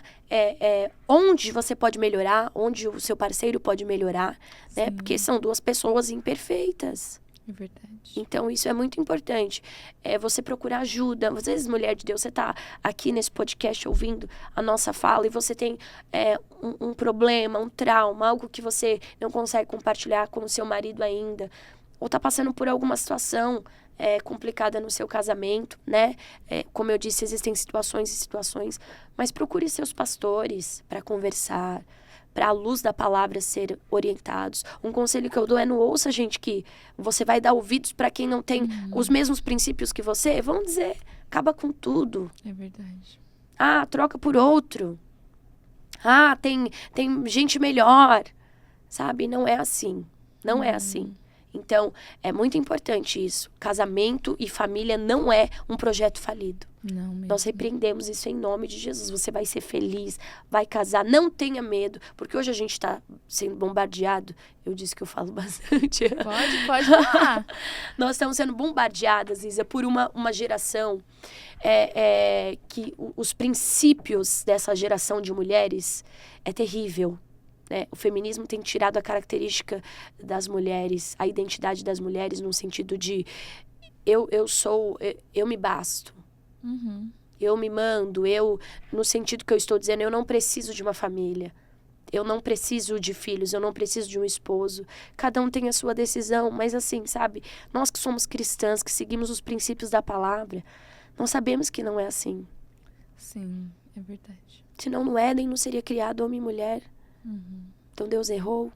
onde você pode melhorar, onde o seu parceiro pode melhorar, né? Porque são duas pessoas imperfeitas. É verdade. Então, isso é muito importante. Você procurar ajuda. Às vezes, mulher de Deus, você está aqui nesse podcast ouvindo a nossa fala e você tem um problema, um trauma, algo que você não consegue compartilhar com o seu marido ainda. Ou está passando por alguma situação complicada no seu casamento, né? Como eu disse, existem situações e situações. Mas procure seus pastores para conversar, para a luz da palavra ser orientados. Um conselho que eu dou não ouça, gente, que você vai dar ouvidos para quem não tem os mesmos princípios que você. Vão dizer, acaba com tudo. É verdade. Troca por outro. Tem gente melhor. Sabe? Não é assim. Não é assim. Então, é muito importante isso. Casamento e família não é um projeto falido. Não mesmo. Nós repreendemos isso em nome de Jesus. Você vai ser feliz, vai casar, não tenha medo. Porque hoje a gente está sendo bombardeado. Eu disse que eu falo bastante. Pode falar. Nós estamos sendo bombardeadas, Isa, por uma geração que os princípios dessa geração de mulheres é terrível. O feminismo tem tirado a característica das mulheres, a identidade das mulheres no sentido de eu me basto. Uhum. Eu me mando, no sentido que eu estou dizendo, eu não preciso de uma família. Eu não preciso de filhos, eu não preciso de um esposo. Cada um tem a sua decisão, mas assim, sabe? Nós que somos cristãs, que seguimos os princípios da palavra, nós sabemos que não é assim. Sim, é verdade. Senão no Éden não seria criado homem e mulher. Uhum. Então Deus errou.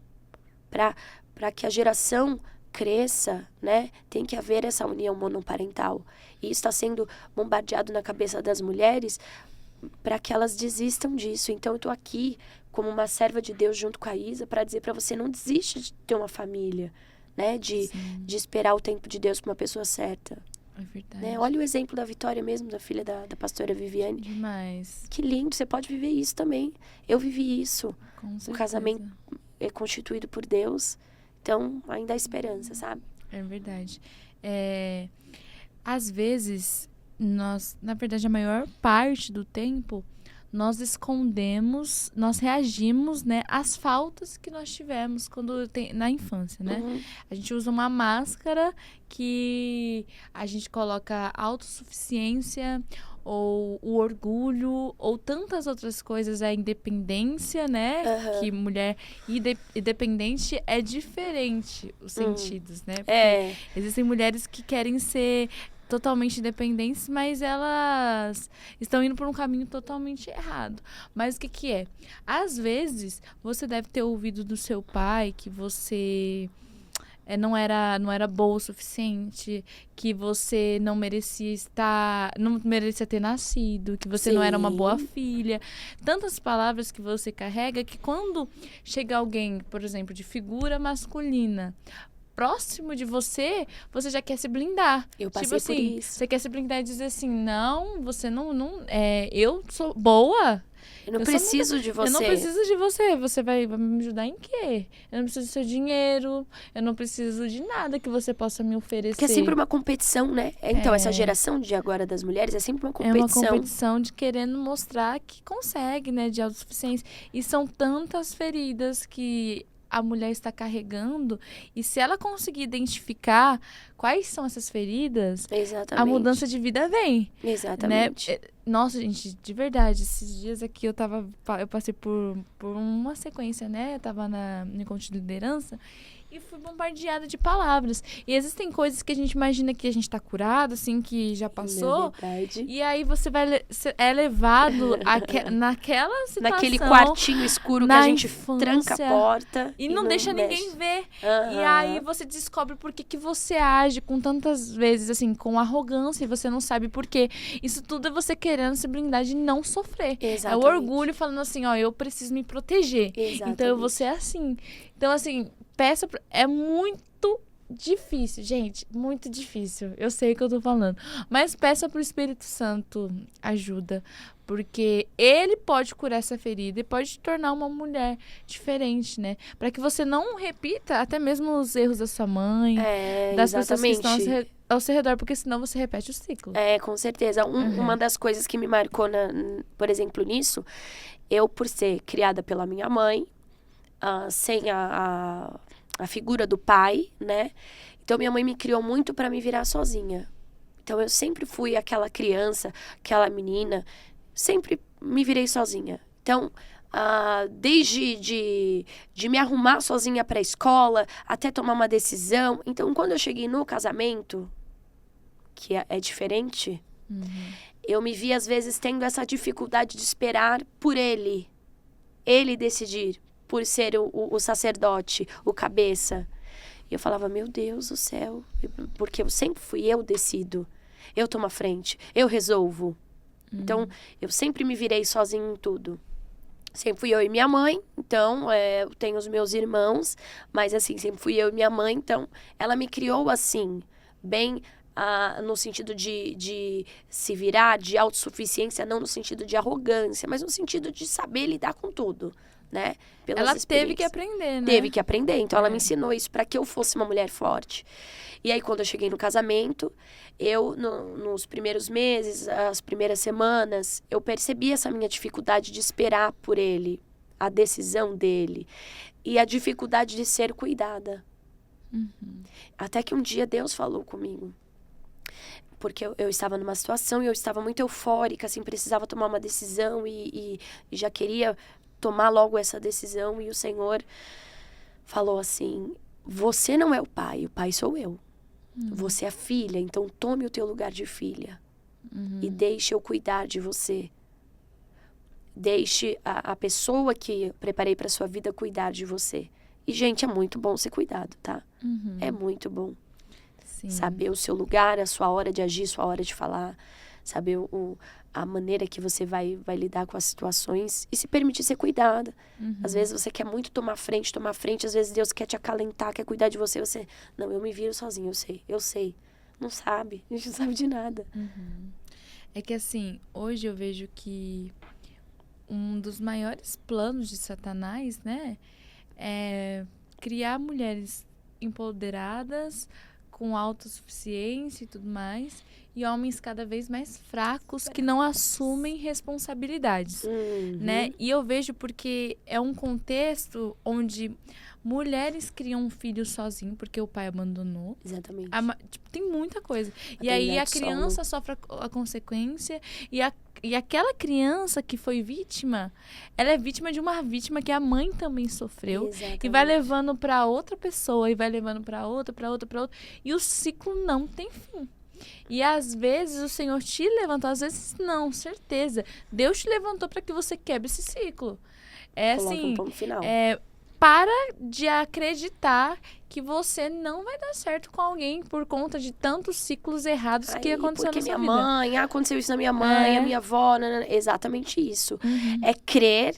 Para que a geração cresça, né? Tem que haver essa união monoparental. E isso está sendo bombardeado na cabeça das mulheres para que elas desistam disso. Então eu estou aqui como uma serva de Deus junto com a Isa para dizer para você, não desiste de ter uma família, né? De esperar o tempo de Deus para uma pessoa certa. É verdade. Né? Olha o exemplo da Vitória mesmo, da filha da pastora Viviane. Demais. Que lindo, você pode viver isso também. Eu vivi isso. Com certeza. Um casamento constituído por Deus. Então, ainda há esperança, sabe? É verdade. Às vezes, na verdade, a maior parte do tempo, nós escondemos, nós reagimos, né, às faltas que nós tivemos na infância, né? Uhum. A gente usa uma máscara que a gente coloca autossuficiência ou o orgulho ou tantas outras coisas, a independência, né? Uhum. Que mulher independente é diferente os sentidos, né? Porque existem mulheres que querem ser totalmente independentes, mas elas estão indo por um caminho totalmente errado. Mas o que é? Às vezes, você deve ter ouvido do seu pai que você não era boa o suficiente, que você não merecia ter nascido, que você não era uma boa filha. Tantas palavras que você carrega que quando chega alguém, por exemplo, de figura masculina, próximo de você, você já quer se blindar. Eu passei tipo assim, por isso. Você quer se blindar e dizer assim, não, você não eu sou boa. Eu não preciso de você. Eu não preciso de você. Você vai me ajudar em quê? Eu não preciso do seu dinheiro. Eu não preciso de nada que você possa me oferecer. Porque é sempre uma competição, né? Então, essa geração de agora das mulheres é sempre uma competição. É uma competição de querendo mostrar que consegue, né? De autossuficiência. E são tantas feridas que a mulher está carregando. E se ela conseguir identificar quais são essas feridas, Exatamente. a mudança de vida vem. Exatamente. Né? Nossa, gente, de verdade, esses dias aqui eu passei por uma sequência, né? Eu tava no encontro de liderança e fui bombardeada de palavras. E existem coisas que a gente imagina que a gente tá curado, assim, que já passou. E aí você é levado naquela situação. Naquele quartinho escuro que a gente tranca a porta. E não deixa ninguém ver. Uhum. E aí você descobre por que você age com tantas vezes, assim, com arrogância, e você não sabe por quê. Isso tudo é você querendo se blindar de não sofrer. Exatamente. É o orgulho falando assim, ó, eu preciso me proteger. Exatamente. Então eu vou ser assim. Então, assim, é muito difícil, gente, muito difícil. Eu sei o que eu tô falando. Mas peça pro Espírito Santo ajuda, porque ele pode curar essa ferida e pode te tornar uma mulher diferente, né? Para que você não repita até mesmo os erros da sua mãe, das pessoas que estão ao seu redor, porque senão você repete o ciclo. Com certeza. Uma das coisas que me marcou, por exemplo, nisso, eu, por ser criada pela minha mãe, sem a figura do pai, né? Então, minha mãe me criou muito para me virar sozinha. Então, eu sempre fui aquela criança, aquela menina, sempre me virei sozinha. Então, desde de me arrumar sozinha para a escola, até tomar uma decisão. Então, quando eu cheguei no casamento, que é diferente, eu me vi, às vezes, tendo essa dificuldade de esperar por ele decidir, por ser o sacerdote, o cabeça. E eu falava, meu Deus do céu, porque eu sempre eu decido, eu tomo a frente, eu resolvo. Então, eu sempre me virei sozinha em tudo. Sempre fui eu e minha mãe, então, eu tenho os meus irmãos, mas assim, sempre fui eu e minha mãe, então, ela me criou assim, bem no sentido de se virar, de autossuficiência, não no sentido de arrogância, mas no sentido de saber lidar com tudo, né? Ela teve que aprender, né? Teve que aprender, então ela me ensinou isso para que eu fosse uma mulher forte. E aí, quando eu cheguei no casamento, eu, nos primeiros meses, as primeiras semanas, eu percebi essa minha dificuldade de esperar por ele, a decisão dele, e a dificuldade de ser cuidada. Até que um dia Deus falou comigo. Porque eu estava numa situação e eu estava muito eufórica, assim, precisava tomar uma decisão e já queria tomar logo essa decisão. E o Senhor falou assim, você não é o pai sou eu. Você é a filha, então tome o teu lugar de filha. E deixe eu cuidar de você. Deixe a pessoa que preparei para sua vida cuidar de você. E, gente, é muito bom ser cuidado, tá? É muito bom. Sim. Saber o seu lugar, a sua hora de agir, sua hora de falar. Saber a maneira que você vai lidar com as situações. E se permitir ser cuidada. Às vezes você quer muito tomar frente. Às vezes Deus quer te acalentar, quer cuidar de você. Você, não, eu me viro sozinho, eu sei. Não sabe, a gente não sabe de nada. É que assim, hoje eu vejo que um dos maiores planos de Satanás, né, é criar mulheres empoderadas, com autossuficiência e tudo mais, e homens cada vez mais fracos que não assumem responsabilidades, né? E eu vejo porque é um contexto onde mulheres criam um filho sozinho porque o pai abandonou. Exatamente. Tem muita coisa. E aí a criança sofre a consequência e aquela criança que foi vítima, ela é vítima de uma vítima que a mãe também sofreu. Exatamente. E vai levando para outra pessoa, e vai levando para outra. E o ciclo não tem fim. E às vezes o Senhor te levantou, às vezes não, certeza. Deus te levantou para que você quebre esse ciclo. Coloca um ponto final. para de acreditar que você não vai dar certo com alguém por conta de tantos ciclos errados que aconteceram na sua vida. Minha mãe, aconteceu isso na minha mãe, a minha avó, exatamente isso. É crer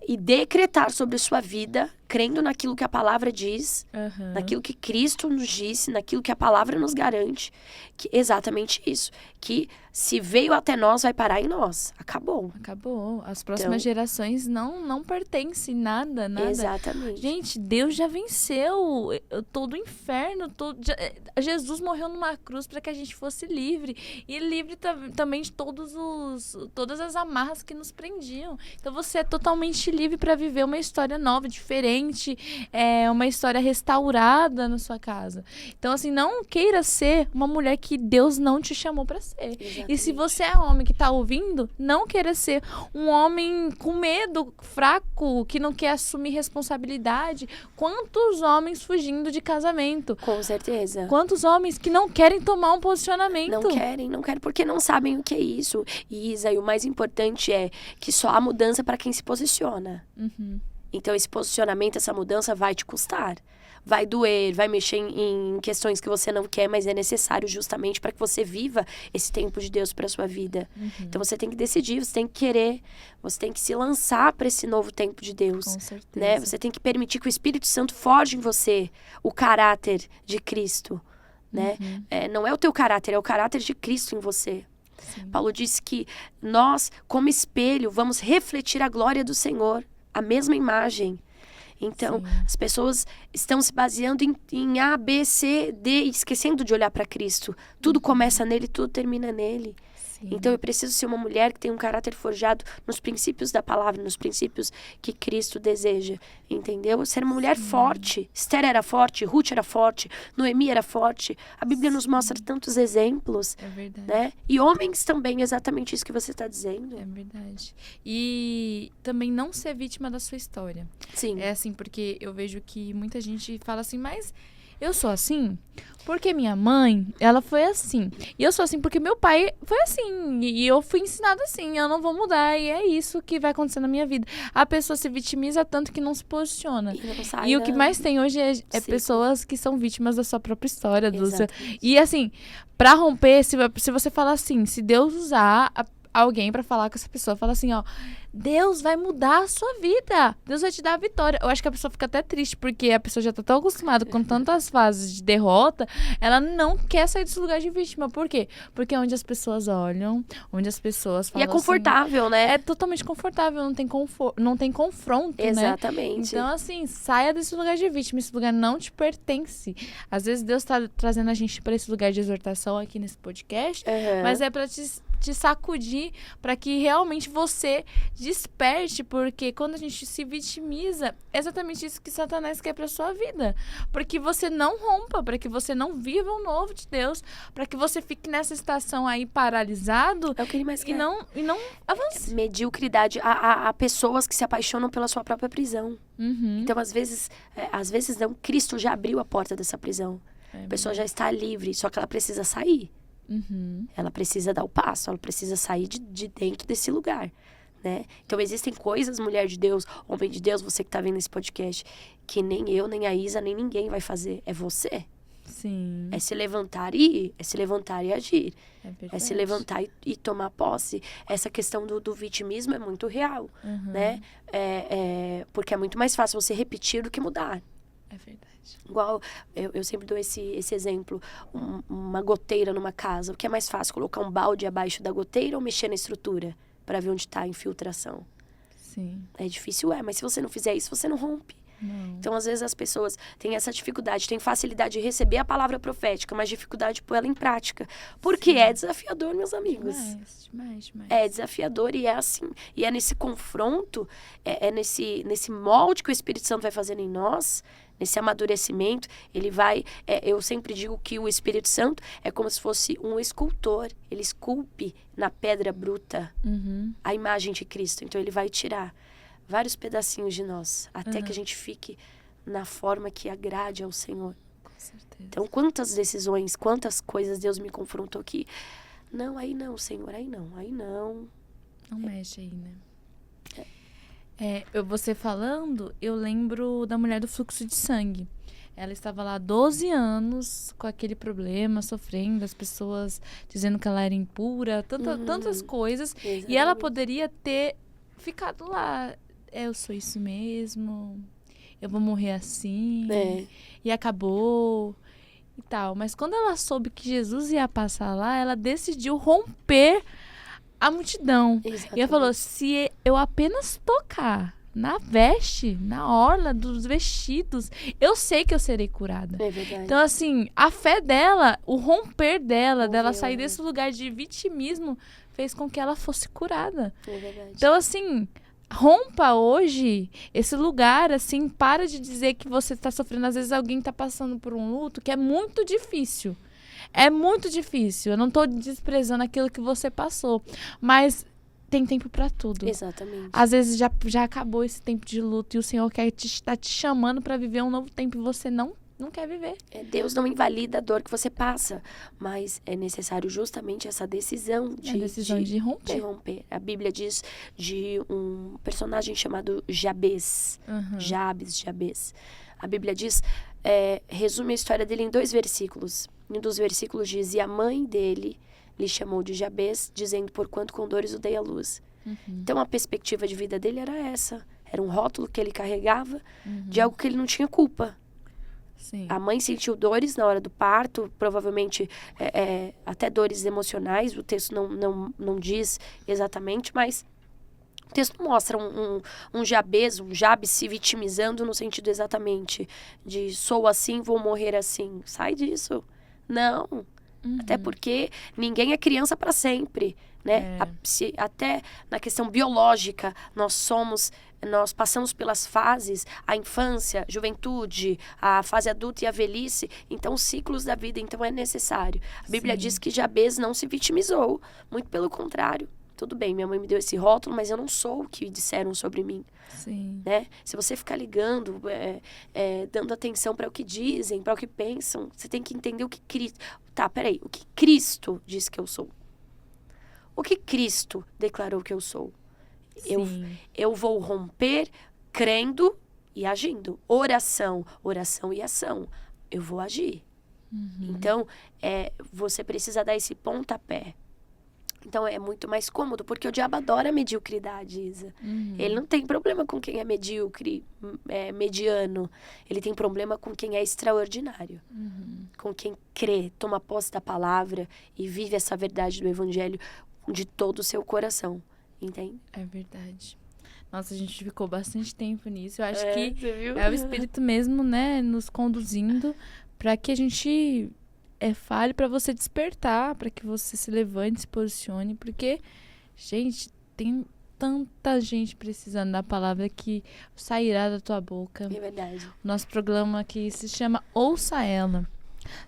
e decretar sobre a sua vida, crendo naquilo que a palavra diz, naquilo que Cristo nos disse, naquilo que a palavra nos garante, que exatamente isso, que se veio até nós, vai parar em nós. Acabou. As próximas gerações não pertencem nada. Exatamente. Gente, Deus já venceu todo o inferno. Jesus morreu numa cruz para que a gente fosse livre. E livre também de todas as amarras que nos prendiam. Então você é totalmente livre para viver uma história nova, diferente, uma história restaurada na sua casa. Então, assim, não queira ser uma mulher que Deus não te chamou para ser. Exatamente. E se você é homem que tá ouvindo, não queira ser um homem com medo, fraco, que não quer assumir responsabilidade. Quantos homens fugindo de casamento? Com certeza. Quantos homens que não querem tomar um posicionamento? Não querem, porque não sabem o que é isso. E Isa, e o mais importante é que só há mudança para quem se posiciona. Então, esse posicionamento, essa mudança vai te custar. Vai doer, vai mexer em questões que você não quer, mas é necessário justamente para que você viva esse tempo de Deus para sua vida. Então, você tem que decidir, você tem que querer, você tem que se lançar para esse novo tempo de Deus. Com certeza. Né? Você tem que permitir que o Espírito Santo forge em você o caráter de Cristo. Né? Não é o teu caráter, é o caráter de Cristo em você. Sim. Paulo disse que nós, como espelho, vamos refletir a glória do Senhor, a mesma imagem. Então, as pessoas estão se baseando em A, B, C, D, esquecendo de olhar para Cristo. Tudo começa nele, tudo termina nele. Então, eu preciso ser uma mulher que tem um caráter forjado nos princípios da palavra, nos princípios que Cristo deseja, entendeu? Ser uma mulher forte. Esther era forte, Ruth era forte, Noemi era forte. A Bíblia nos mostra tantos exemplos. É verdade. Né? E homens também, exatamente isso que você está dizendo. É verdade. E também não ser vítima da sua história. Sim. É assim, porque eu vejo que muita gente fala assim, mas eu sou assim porque minha mãe, ela foi assim. E eu sou assim porque meu pai foi assim. E eu fui ensinada assim, eu não vou mudar. E é isso que vai acontecer na minha vida. A pessoa se vitimiza tanto que não se posiciona. E o que mais tem hoje é pessoas que são vítimas da sua própria história. E assim, pra romper, se você falar assim, se Deus usar alguém pra falar com essa pessoa, fala assim, ó, Deus vai mudar a sua vida. Deus vai te dar a vitória. Eu acho que a pessoa fica até triste, porque a pessoa já tá tão acostumada com tantas fases de derrota, ela não quer sair desse lugar de vítima. Por quê? Porque é onde as pessoas olham, onde as pessoas falam. E é confortável, assim, né? É totalmente confortável, não tem confronto, exatamente. Né? Então, assim, saia desse lugar de vítima. Esse lugar não te pertence. Às vezes Deus tá trazendo a gente pra esse lugar de exortação aqui nesse podcast, mas é pra te sacudir, para que realmente você desperte, porque quando a gente se vitimiza, é exatamente isso que Satanás quer para sua vida, porque você não rompa, para que você não viva o novo de Deus, para que você fique nessa estação aí paralisado, é o que ele mais quer. E não avance. Mediocridade. Há pessoas que se apaixonam pela sua própria prisão. Então, às vezes não, Cristo já abriu a porta dessa prisão. A pessoa já está livre, só que ela precisa sair. Ela precisa dar o passo, ela precisa sair de dentro desse lugar, né? Então, existem coisas, mulher de Deus, homem de Deus, você que tá vendo esse podcast, que nem eu, nem a Isa, nem ninguém vai fazer. É você. Sim. É se levantar e ir, é se levantar e agir. É se levantar e tomar posse. Essa questão do vitimismo é muito real, né? Porque é muito mais fácil você repetir do que mudar. É verdade. Igual, eu sempre dou esse exemplo, uma goteira numa casa. O que é mais fácil, colocar um balde abaixo da goteira ou mexer na estrutura para ver onde está a infiltração? Sim. É difícil, mas se você não fizer isso, você não rompe. Não. Então, às vezes, as pessoas têm essa dificuldade, têm facilidade de receber a palavra profética, mas dificuldade de pôr ela em prática. Porque é desafiador, meus amigos. Demais. É desafiador e é assim. E é nesse confronto, nesse molde que o Espírito Santo vai fazendo em nós, nesse amadurecimento, ele vai... eu sempre digo que o Espírito Santo é como se fosse um escultor. Ele esculpe na pedra bruta a imagem de Cristo. Então, ele vai tirar vários pedacinhos de nós, até que a gente fique na forma que agrade ao Senhor. Com certeza. Então, quantas decisões, quantas coisas Deus me confrontou aqui. Não, aí não, Senhor, aí não. Não mexe aí, né? Você falando, eu lembro da mulher do fluxo de sangue. Ela estava lá há 12 anos com aquele problema, sofrendo, as pessoas dizendo que ela era impura, tantas coisas. Exatamente. E ela poderia ter ficado lá. Eu sou isso mesmo, eu vou morrer assim, e acabou e tal. Mas quando ela soube que Jesus ia passar lá, ela decidiu romper a multidão. Exatamente. E ela falou, se eu apenas tocar na veste, na orla dos vestidos, eu sei que eu serei curada. É verdade. Então, assim, a fé dela, o romper dela, dela sair né? desse lugar de vitimismo, fez com que ela fosse curada. É verdade. Então, assim, rompa hoje esse lugar, assim, para de dizer que você está sofrendo. Às vezes alguém está passando por um luto que é muito difícil. É muito difícil. Eu não estou desprezando aquilo que você passou, mas tem tempo para tudo. Exatamente. Às vezes já acabou esse tempo de luto e o Senhor está te chamando para viver um novo tempo e você não quer viver. Deus não invalida a dor que você passa, mas é necessário justamente essa decisão de romper. A Bíblia diz de um personagem chamado Jabez. Jabez. A Bíblia diz, resume a história dele em 2 versículos. Um dos versículos diz, e a mãe dele lhe chamou de Jabez, dizendo, porquanto com dores o dei à luz. Então, a perspectiva de vida dele era essa. Era um rótulo que ele carregava de algo que ele não tinha culpa. Sim. A mãe sentiu dores na hora do parto, provavelmente até dores emocionais. O texto não diz exatamente, mas o texto mostra um Jabez, um Jabes se vitimizando no sentido exatamente de sou assim, vou morrer assim. Sai disso. Não. Até porque ninguém é criança para sempre, né? Até na questão biológica, nós passamos pelas fases, a infância, juventude, a fase adulta e a velhice, então os ciclos da vida, então é necessário. A Bíblia diz que Jabez não se vitimizou, muito pelo contrário. Tudo bem, minha mãe me deu esse rótulo, mas eu não sou o que disseram sobre mim. Sim. Né? Se você ficar ligando, dando atenção para o que dizem, para o que pensam, você tem que entender o que Cristo... Tá, peraí. O que Cristo diz que eu sou? O que Cristo declarou que eu sou? Eu vou romper crendo e agindo. Oração e ação. Eu vou agir. Então, você precisa dar esse pontapé. Então, é muito mais cômodo, porque o diabo adora a mediocridade, Isa. Ele não tem problema com quem é medíocre, mediano. Ele tem problema com quem é extraordinário. Com quem crê, toma posse da palavra e vive essa verdade do evangelho de todo o seu coração. Entende? É verdade. Nossa, a gente ficou bastante tempo nisso. Eu acho que você viu? é o Espírito mesmo, né, nos conduzindo para que a gente... fale para você despertar, para que você se levante, se posicione, porque, gente, tem tanta gente precisando da palavra que sairá da tua boca. É verdade. Nosso programa aqui se chama Ouça Ela.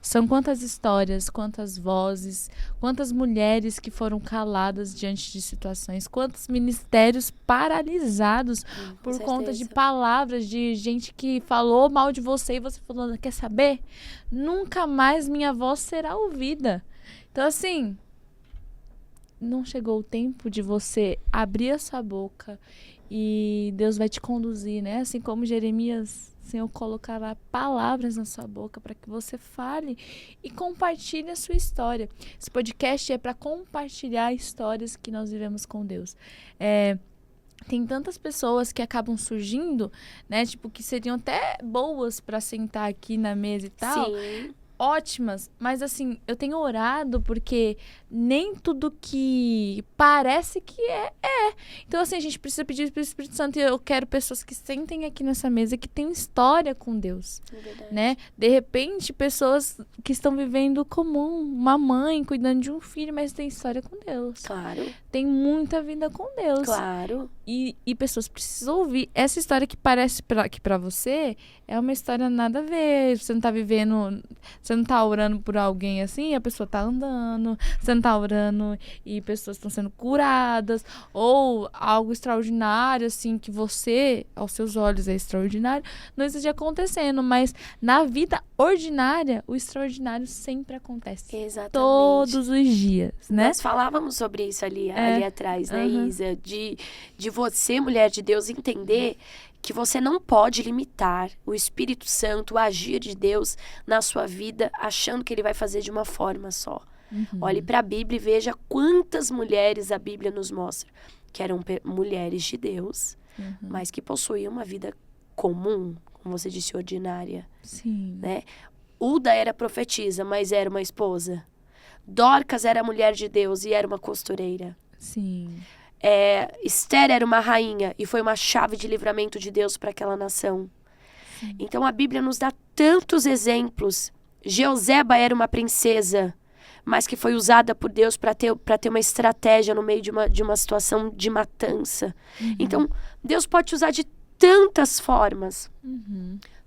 São quantas histórias, quantas vozes, quantas mulheres que foram caladas diante de situações, quantos ministérios paralisados por conta de palavras de gente que falou mal de você e você falou, quer saber? Nunca mais minha voz será ouvida. Então, assim, não chegou o tempo de você abrir a sua boca e Deus vai te conduzir, né? Assim como Jeremias... O Senhor colocará palavras na sua boca para que você fale e compartilhe a sua história. Esse podcast é para compartilhar histórias que nós vivemos com Deus. Tem tantas pessoas que acabam surgindo, né? Tipo, que seriam até boas para sentar aqui na mesa e tal. Sim. Ótimas, mas assim, eu tenho orado porque nem tudo que parece que é. Então, assim, a gente precisa pedir para o Espírito Santo e eu quero pessoas que sentem aqui nessa mesa que têm história com Deus, né? De repente, pessoas que estão vivendo comum, uma mãe cuidando de um filho, mas tem história com Deus. Claro. Tem muita vida com Deus. Claro. E pessoas precisam ouvir. Essa história que parece que pra você é uma história nada a ver. Você não tá vivendo... Você não tá orando por alguém assim, a pessoa tá andando. Você não tá orando e pessoas estão sendo curadas. Ou algo extraordinário, assim, que você, aos seus olhos, é extraordinário, não esteja acontecendo. Mas na vida ordinária, o extraordinário sempre acontece. Exatamente. Todos os dias, né? Nós falávamos sobre isso ali há ali atrás, né, Isa? De você, mulher de Deus, entender que você não pode limitar o Espírito Santo, o agir de Deus na sua vida, achando que ele vai fazer de uma forma só. Olhe para a Bíblia e veja quantas mulheres a Bíblia nos mostra que eram mulheres de Deus, mas que possuíam uma vida comum, como você disse, ordinária. Sim. Né? Uda era profetisa, mas era uma esposa. Dorcas era mulher de Deus e era uma costureira. Sim. Esther era uma rainha e foi uma chave de livramento de Deus para aquela nação. Sim. Então a Bíblia nos dá tantos exemplos. Jeoseba era uma princesa, mas que foi usada por Deus para ter uma estratégia no meio de uma situação de matança. Então, Deus pode te usar de tantas formas.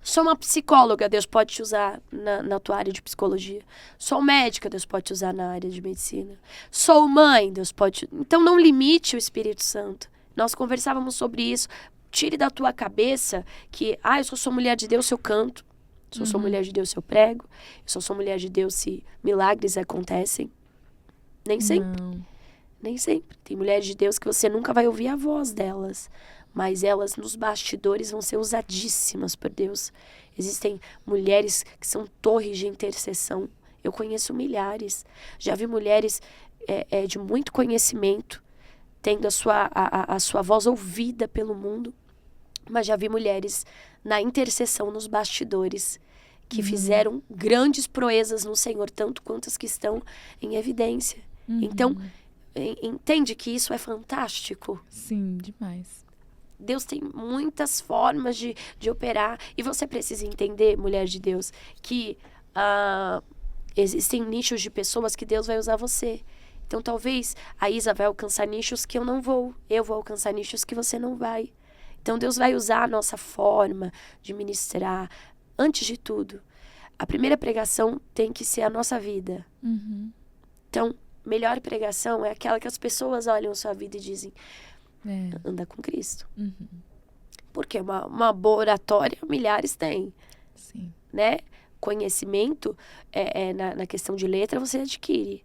Sou uma psicóloga, Deus pode te usar na tua área de psicologia. Sou médica, Deus pode te usar na área de medicina. Sou mãe, Deus pode... Então, não limite o Espírito Santo. Nós conversávamos sobre isso. Tire da tua cabeça que, eu sou mulher de Deus se eu canto. Eu sou mulher de Deus se eu prego. Eu sou mulher de Deus se milagres acontecem. Nem sempre. Não. Nem sempre. Tem mulheres de Deus que você nunca vai ouvir a voz delas. Mas elas, nos bastidores, vão ser usadíssimas por Deus. Existem mulheres que são torres de intercessão. Eu conheço milhares. Já vi mulheres de muito conhecimento, tendo a sua voz ouvida pelo mundo. Mas já vi mulheres na intercessão, nos bastidores, que fizeram grandes proezas no Senhor, tanto quanto as que estão em evidência. Então, entende que isso é fantástico? Sim, demais. Deus tem muitas formas de operar. E você precisa entender, mulher de Deus, que existem nichos de pessoas que Deus vai usar você. Então, talvez a Isa vai alcançar nichos que eu não vou. Eu vou alcançar nichos que você não vai. Então, Deus vai usar a nossa forma de ministrar. Antes de tudo, a primeira pregação tem que ser a nossa vida. Então, melhor pregação é aquela que as pessoas olham a sua vida e dizem, anda com Cristo. Porque uma boa oratória, milhares têm. Sim. Né? Conhecimento, na questão de letra, você adquire.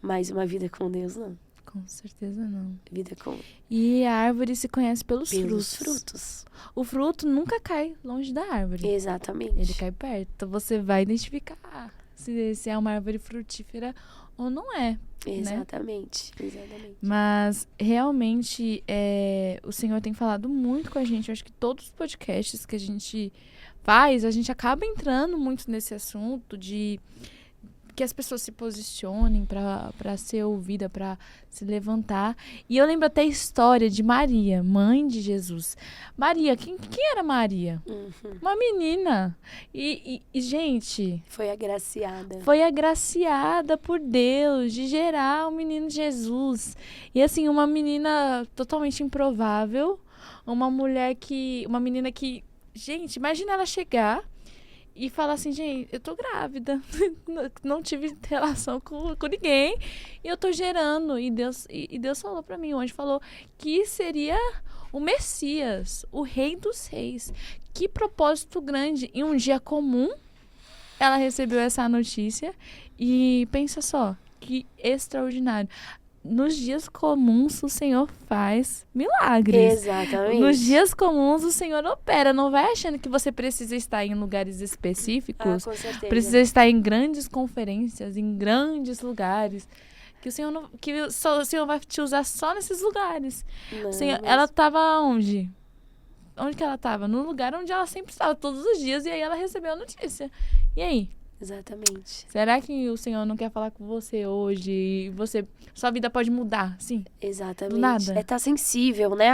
Mas uma vida com Deus, não. Com certeza não. Vida com... E a árvore se conhece pelos frutos. O fruto nunca cai longe da árvore. Exatamente. Ele cai perto. Então você vai identificar se é uma árvore frutífera ou não é. Exatamente. Né? Exatamente. Mas realmente o Senhor tem falado muito com a gente. Eu acho que todos os podcasts que a gente faz, a gente acaba entrando muito nesse assunto de que as pessoas se posicionem para ser ouvida, para se levantar. E eu lembro até a história de Maria, mãe de Jesus. Maria, quem era Maria? Uma menina. E, gente... Foi agraciada por Deus de gerar o menino Jesus. E assim, uma menina totalmente improvável. Uma menina que... Gente, imagina ela chegar e falar assim, gente, eu tô grávida, não tive relação com ninguém, e eu tô gerando. E Deus falou pra mim, onde falou que seria o Messias, o Rei dos Reis. Que propósito grande. Em um dia comum, ela recebeu essa notícia e pensa só, que extraordinário. Nos dias comuns, o Senhor faz milagres. Exatamente. Nos dias comuns, o Senhor opera. Não vai achando que você precisa estar em lugares específicos. Com certeza. Precisa estar em grandes conferências, em grandes lugares. Que o Senhor vai te usar só nesses lugares. Ela estava onde? Onde que ela estava? No lugar onde ela sempre estava, todos os dias. E aí ela recebeu a notícia. E aí? Exatamente. Será que o Senhor não quer falar com você hoje e sua vida pode mudar, sim? Exatamente. Do nada. Tá sensível, né?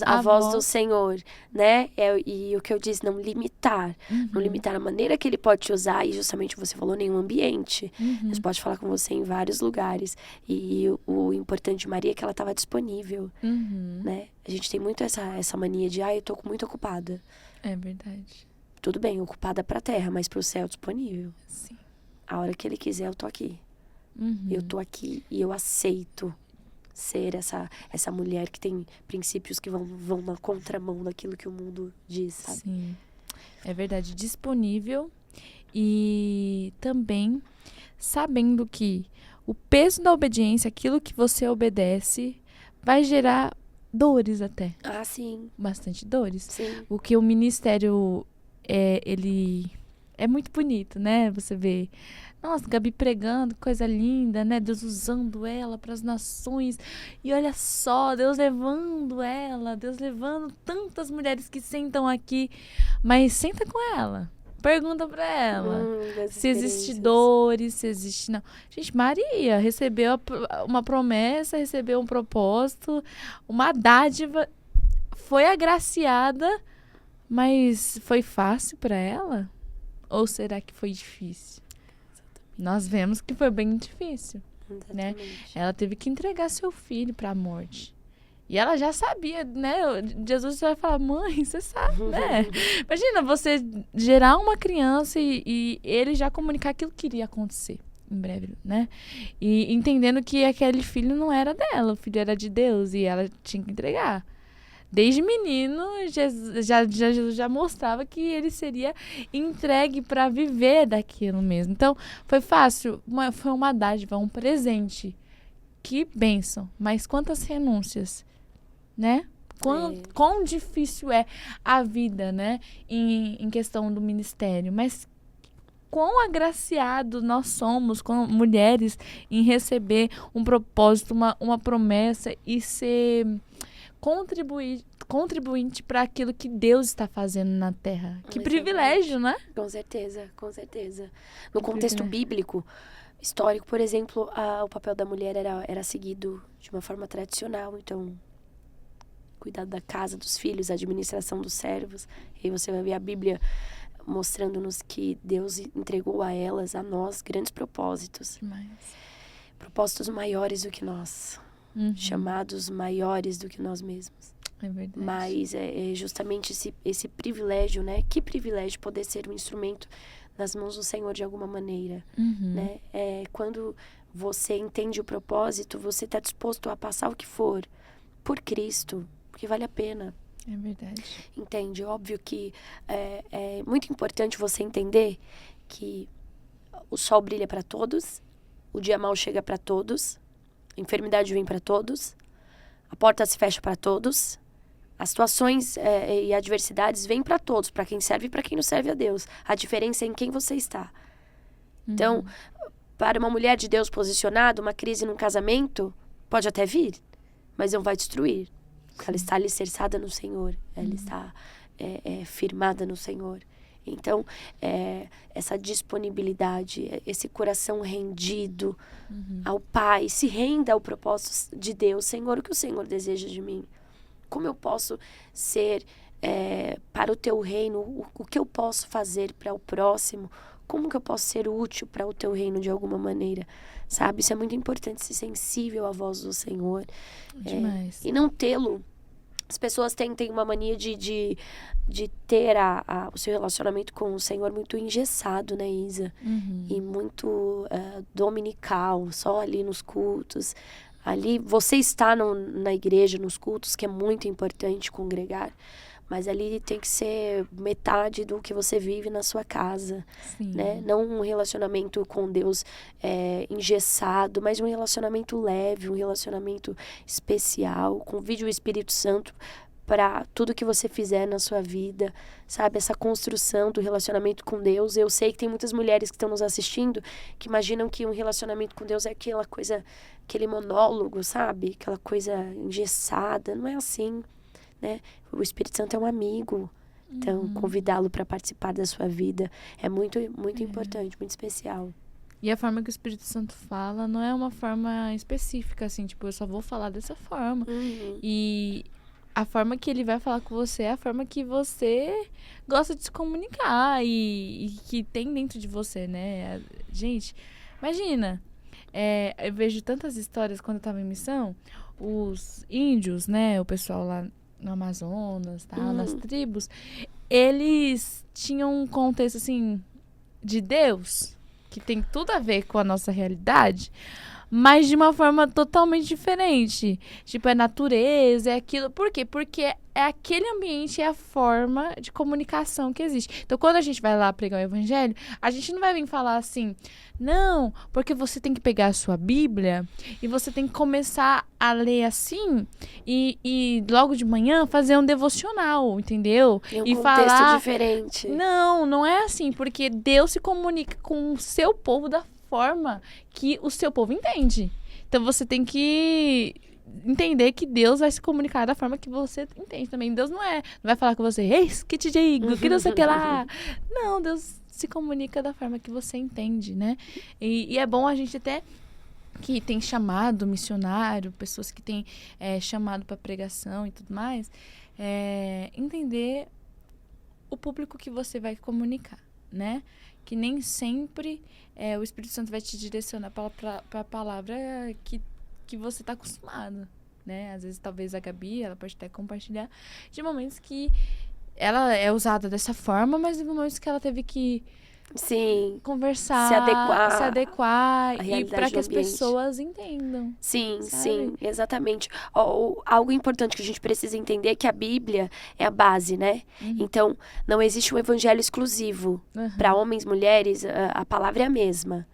A voz do Senhor, né? E o que eu disse, não limitar. Não limitar a maneira que Ele pode te usar. E justamente você falou, nenhum ambiente. Deus pode falar com você em vários lugares. E o importante de Maria é que ela estava disponível, né? A gente tem muito essa mania de, eu tô muito ocupada. É verdade. Tudo bem, ocupada pra terra, mas pro céu disponível. Sim. A hora que Ele quiser, eu tô aqui. Eu tô aqui e eu aceito ser essa mulher que tem princípios que vão na contramão daquilo que o mundo diz, sabe? Sim. É verdade. Disponível e também sabendo que o peso da obediência, aquilo que você obedece, vai gerar dores até. Ah, sim. Bastante dores. Sim. O que o ministério, ele é muito bonito, né? Você vê, nossa, Gabi pregando, coisa linda, né? Deus usando ela para as nações. E olha só, Deus levando ela, Deus levando tantas mulheres que sentam aqui. Mas senta com ela. Pergunta para ela Das se existe experiências. dores, se existe... Não. Gente, Maria recebeu uma promessa, recebeu um propósito, uma dádiva, foi agraciada, mas foi fácil para ela? Ou será que foi difícil? Nós vemos que foi bem difícil, né? Exatamente. Ela teve que entregar seu filho para a morte. E ela já sabia, né? Jesus vai falar, mãe, você sabe, né? Imagina você gerar uma criança e ele já comunicar aquilo que iria acontecer em breve, né? E entendendo que aquele filho não era dela, o filho era de Deus e ela tinha que entregar. Desde menino, Jesus já mostrava que ele seria entregue para viver daquilo mesmo. Então, foi fácil, foi uma dádiva, um presente. Que bênção, mas quantas renúncias, né? Quão difícil é a vida, né? Em questão do ministério. Mas quão agraciados nós somos, como mulheres, em receber um propósito, uma promessa e ser contribuinte para aquilo que Deus está fazendo na terra. Que privilégio, né? Com certeza. No contexto bíblico, histórico, por exemplo, o papel da mulher era seguido de uma forma tradicional. Então, cuidado da casa, dos filhos, a administração dos servos. E aí você vai ver a Bíblia mostrando-nos que Deus entregou a elas, a nós, grandes propósitos. Propósitos maiores do que nós. Chamados maiores do que nós mesmos. É verdade. Mas é justamente esse privilégio, né? Que privilégio poder ser um instrumento nas mãos do Senhor de alguma maneira, né? Quando você entende o propósito, você está disposto a passar o que for por Cristo, porque vale a pena. É verdade. Entende? Óbvio que é muito importante você entender que o sol brilha para todos, o dia mau chega para todos, a enfermidade vem para todos, a porta se fecha para todos, as situações e adversidades vêm para todos, para quem serve e para quem não serve a Deus. A diferença é em quem você está. Então, para uma mulher de Deus posicionada, uma crise num casamento pode até vir, mas não vai destruir. Porque ela está alicerçada no Senhor, ela está firmada no Senhor. Então, essa disponibilidade, esse coração rendido ao Pai, se renda ao propósito de Deus. Senhor, o que o Senhor deseja de mim? Como eu posso ser para o Teu reino? O que eu posso fazer para o próximo? Como que eu posso ser útil para o Teu reino de alguma maneira? Sabe? Isso é muito importante, ser sensível à voz do Senhor. Demais. E não tê-lo. As pessoas têm uma mania de ter o seu relacionamento com o Senhor muito engessado, né, Isa? E muito dominical, só ali nos cultos. Ali, você está na igreja, nos cultos, que é muito importante congregar. Mas ali tem que ser metade do que você vive na sua casa. Sim. Né? Não um relacionamento com Deus engessado, mas um relacionamento leve, um relacionamento especial. Convide o Espírito Santo para tudo que você fizer na sua vida, sabe? Essa construção do relacionamento com Deus. Eu sei que tem muitas mulheres que estão nos assistindo que imaginam que um relacionamento com Deus é aquela coisa, aquele monólogo, sabe? Aquela coisa engessada. Não é assim, né? O Espírito Santo é um amigo. Então, convidá-lo para participar da sua vida é muito, muito importante, muito especial. E a forma que o Espírito Santo fala não é uma forma específica, assim, tipo, eu só vou falar dessa forma. E a forma que ele vai falar com você é a forma que você gosta de se comunicar e que tem dentro de você, né? Gente, imagina, eu vejo tantas histórias quando eu tava em missão, os índios, né, o pessoal lá no Amazonas, tal, nas tribos, eles tinham um contexto, assim, de Deus, que tem tudo a ver com a nossa realidade, mas de uma forma totalmente diferente. Tipo, é natureza, é aquilo. Por quê? Porque é aquele ambiente, é a forma de comunicação que existe. Então, quando a gente vai lá pregar o evangelho, a gente não vai vir falar assim, não, porque você tem que pegar a sua Bíblia e você tem que começar a ler assim e logo de manhã fazer um devocional, entendeu? Em um E contexto falar... diferente. Não é assim, porque Deus se comunica com o seu povo da forma que o seu povo entende. Então você tem que entender que Deus vai se comunicar da forma que você entende também. Deus não vai falar com você, eis que te digo, que não sei o que lá. Não, Deus se comunica da forma que você entende, né? E é bom a gente até que tem chamado missionário, pessoas que têm chamado para pregação e tudo mais, entender o público que você vai comunicar, né? Que nem sempre o Espírito Santo vai te direcionar para a palavra que você está acostumado, né? Às vezes, talvez a Gabi, ela pode até compartilhar de momentos que ela é usada dessa forma, mas de momentos que ela teve que Sim, conversar, se adequar à e realidade para que do as ambiente. pessoas entendam. Sim, sabe? sim, exatamente. Algo importante que a gente precisa entender é que a Bíblia é a base, né? Então, não existe um evangelho exclusivo. Para homens, mulheres, a palavra é a mesma.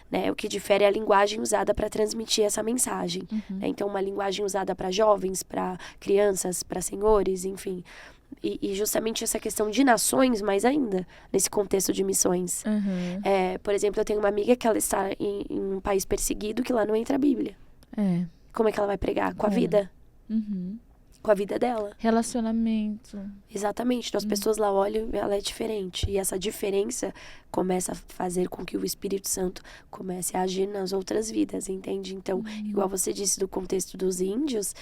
Né? O que difere é a linguagem usada para transmitir essa mensagem. Né? Então, uma linguagem usada para jovens, para crianças, para senhores, enfim. E justamente essa questão de nações, mais ainda, nesse contexto de missões. Por exemplo, eu tenho uma amiga que ela está em um país perseguido que lá não entra a Bíblia. Como é que ela vai pregar? Com a vida. Com a vida dela. Relacionamento. Exatamente. Então, as pessoas lá olham e ela é diferente. E essa diferença começa a fazer com que o Espírito Santo comece a agir nas outras vidas, entende? Então, igual você disse do contexto dos índios,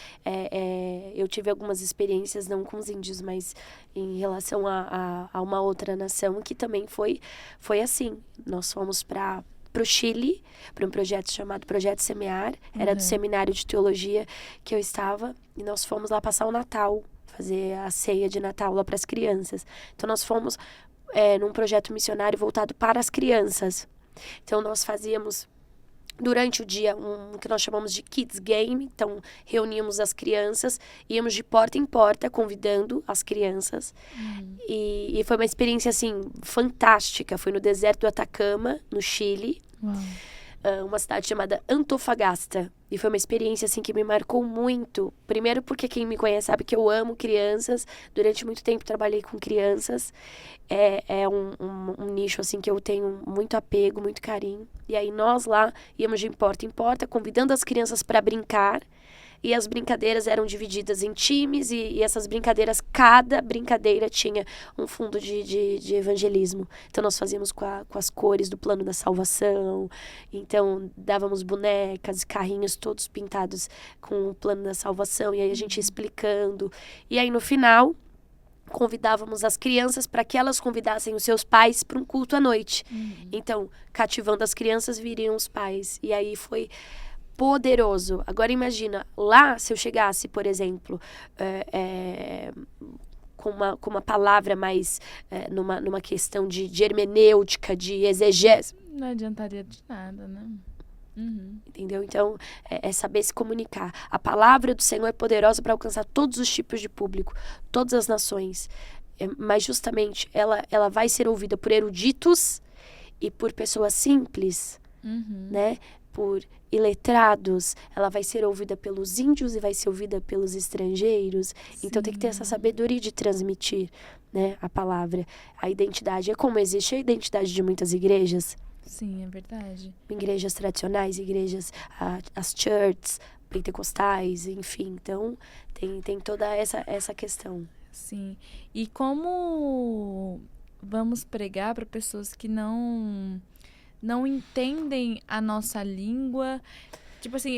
eu tive algumas experiências, não com os índios, mas em relação a uma outra nação que também foi assim. Nós fomos para o Chile, para um projeto chamado Projeto Semear, era do seminário de teologia que eu estava, e nós fomos lá passar o Natal, fazer a ceia de Natal lá para as crianças. Então, nós fomos num projeto missionário voltado para as crianças. Então, nós fazíamos durante o dia um que nós chamamos de Kids Game. Então, reuníamos as crianças, íamos de porta em porta, convidando as crianças. E foi uma experiência, assim, fantástica. Foi no deserto do Atacama, no Chile. Uma cidade chamada Antofagasta. E foi uma experiência, assim, que me marcou muito. Primeiro porque quem me conhece sabe que eu amo crianças. Durante muito tempo trabalhei com crianças. É um nicho, assim, que eu tenho muito apego, muito carinho. E aí nós lá íamos de porta em porta, convidando as crianças para brincar. E as brincadeiras eram divididas em times e essas brincadeiras, cada brincadeira tinha um fundo de evangelismo. Então, nós fazíamos com as cores do plano da salvação. Então, dávamos bonecas, carrinhos todos pintados com o plano da salvação. E aí, a gente ia explicando. E aí, no final, convidávamos as crianças para que elas convidassem os seus pais para um culto à noite. Então, cativando as crianças, viriam os pais. E aí, foi poderoso. Agora imagina, lá se eu chegasse, por exemplo, com uma palavra mais numa questão de hermenêutica, de exegese. Não adiantaria de nada, né? Entendeu? Então, é saber se comunicar. A palavra do Senhor é poderosa para alcançar todos os tipos de público, todas as nações. Mas justamente, ela vai ser ouvida por eruditos e por pessoas simples, né? Por iletrados, ela vai ser ouvida pelos índios e vai ser ouvida pelos estrangeiros. Sim. Então tem que ter essa sabedoria de transmitir, né, a palavra, a identidade. É como existe a identidade de muitas igrejas. Sim, é verdade. Igrejas tradicionais, igrejas, as churches, pentecostais, enfim. Então tem toda essa questão. Sim. E como vamos pregar para pessoas que não entendem a nossa língua? Tipo assim,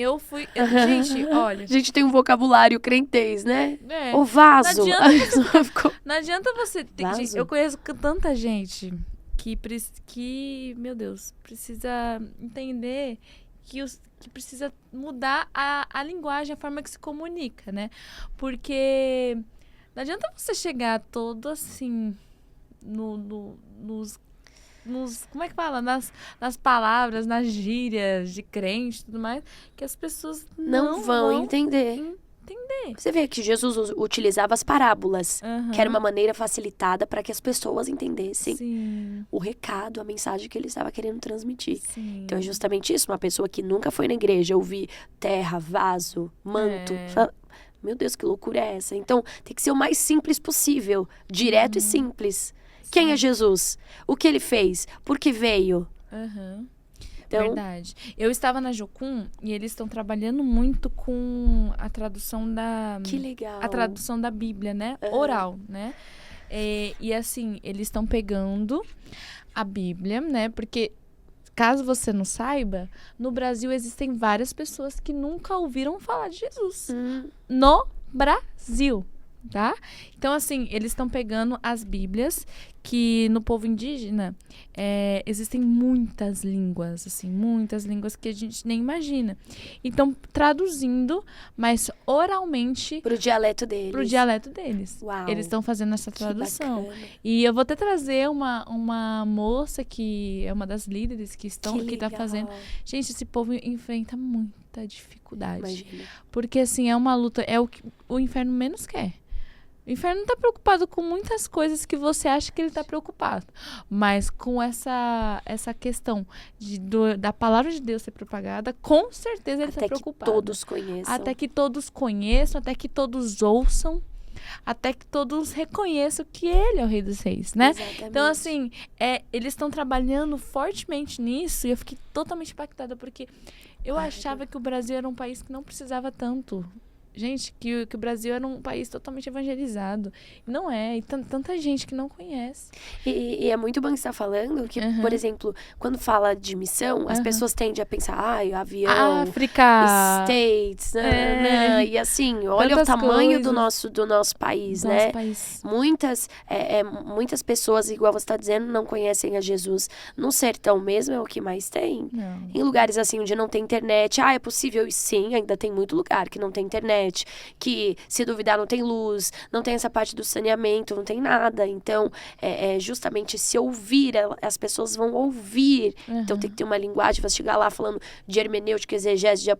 gente, olha... A gente tem um vocabulário crentez, né? O vaso. Não adianta você... Gente, eu conheço tanta gente que, meu Deus, precisa entender que precisa mudar a linguagem, a forma que se comunica, né? Porque não adianta você chegar todo assim, como é que fala? Nas palavras, nas gírias de crente e tudo mais, que as pessoas Não vão entender. Você vê que Jesus utilizava as parábolas, que era uma maneira facilitada para que as pessoas entendessem o recado, a mensagem que ele estava querendo transmitir. Sim. Então é justamente isso, uma pessoa que nunca foi na igreja, ouvir terra, vaso, manto, fala, meu Deus, que loucura é essa? Então tem que ser o mais simples possível, direto e simples. Quem é Jesus? O que ele fez? Por que veio? Então, verdade. Eu estava na Jocum e eles estão trabalhando muito com a tradução da... Que legal. A tradução da Bíblia, né? Oral, né? E assim, eles estão pegando a Bíblia, né? Porque, caso você não saiba, no Brasil existem várias pessoas que nunca ouviram falar de Jesus. No Brasil, tá? Então, assim, eles estão pegando as Bíblias que no povo indígena existem muitas línguas, assim, muitas línguas que a gente nem imagina. Então, traduzindo, mas oralmente... Pro dialeto deles. Uau. Eles estão fazendo essa tradução. Que bacana. E eu vou até trazer uma moça que é uma das líderes que tá fazendo. Gente, esse povo enfrenta muita dificuldade. Imagina. Porque, assim, é uma luta, é o que o inferno menos quer. O inferno não tá preocupado com muitas coisas que você acha que ele tá preocupado. Mas com essa questão da palavra de Deus ser propagada, com certeza ele tá preocupado. Até que todos conheçam. Até que todos conheçam, até que todos ouçam, até que todos reconheçam que ele é o Rei dos Reis, né? Exatamente. Então, assim, eles estão trabalhando fortemente nisso e eu fiquei totalmente impactada, porque eu achava que o Brasil era um país que não precisava tanto. Gente, que o Brasil era um país totalmente evangelizado. Não é. E tanta gente que não conhece. E é muito bom que você está falando que, por exemplo, quando fala de missão, as pessoas tendem a pensar, avião, África, States, e assim, olha tantas o tamanho coisas. do nosso país, né? País. Muitas pessoas, igual você está dizendo, não conhecem a Jesus. No sertão mesmo é o que mais tem. Não. Em lugares assim, onde não tem internet, é possível, e sim, ainda tem muito lugar que não tem internet. Que, se duvidar, não tem luz, não tem essa parte do saneamento, não tem nada. Então, justamente se ouvir, as pessoas vão ouvir. Então, tem que ter uma linguagem, você chegar lá falando de hermenêutica, exegese, a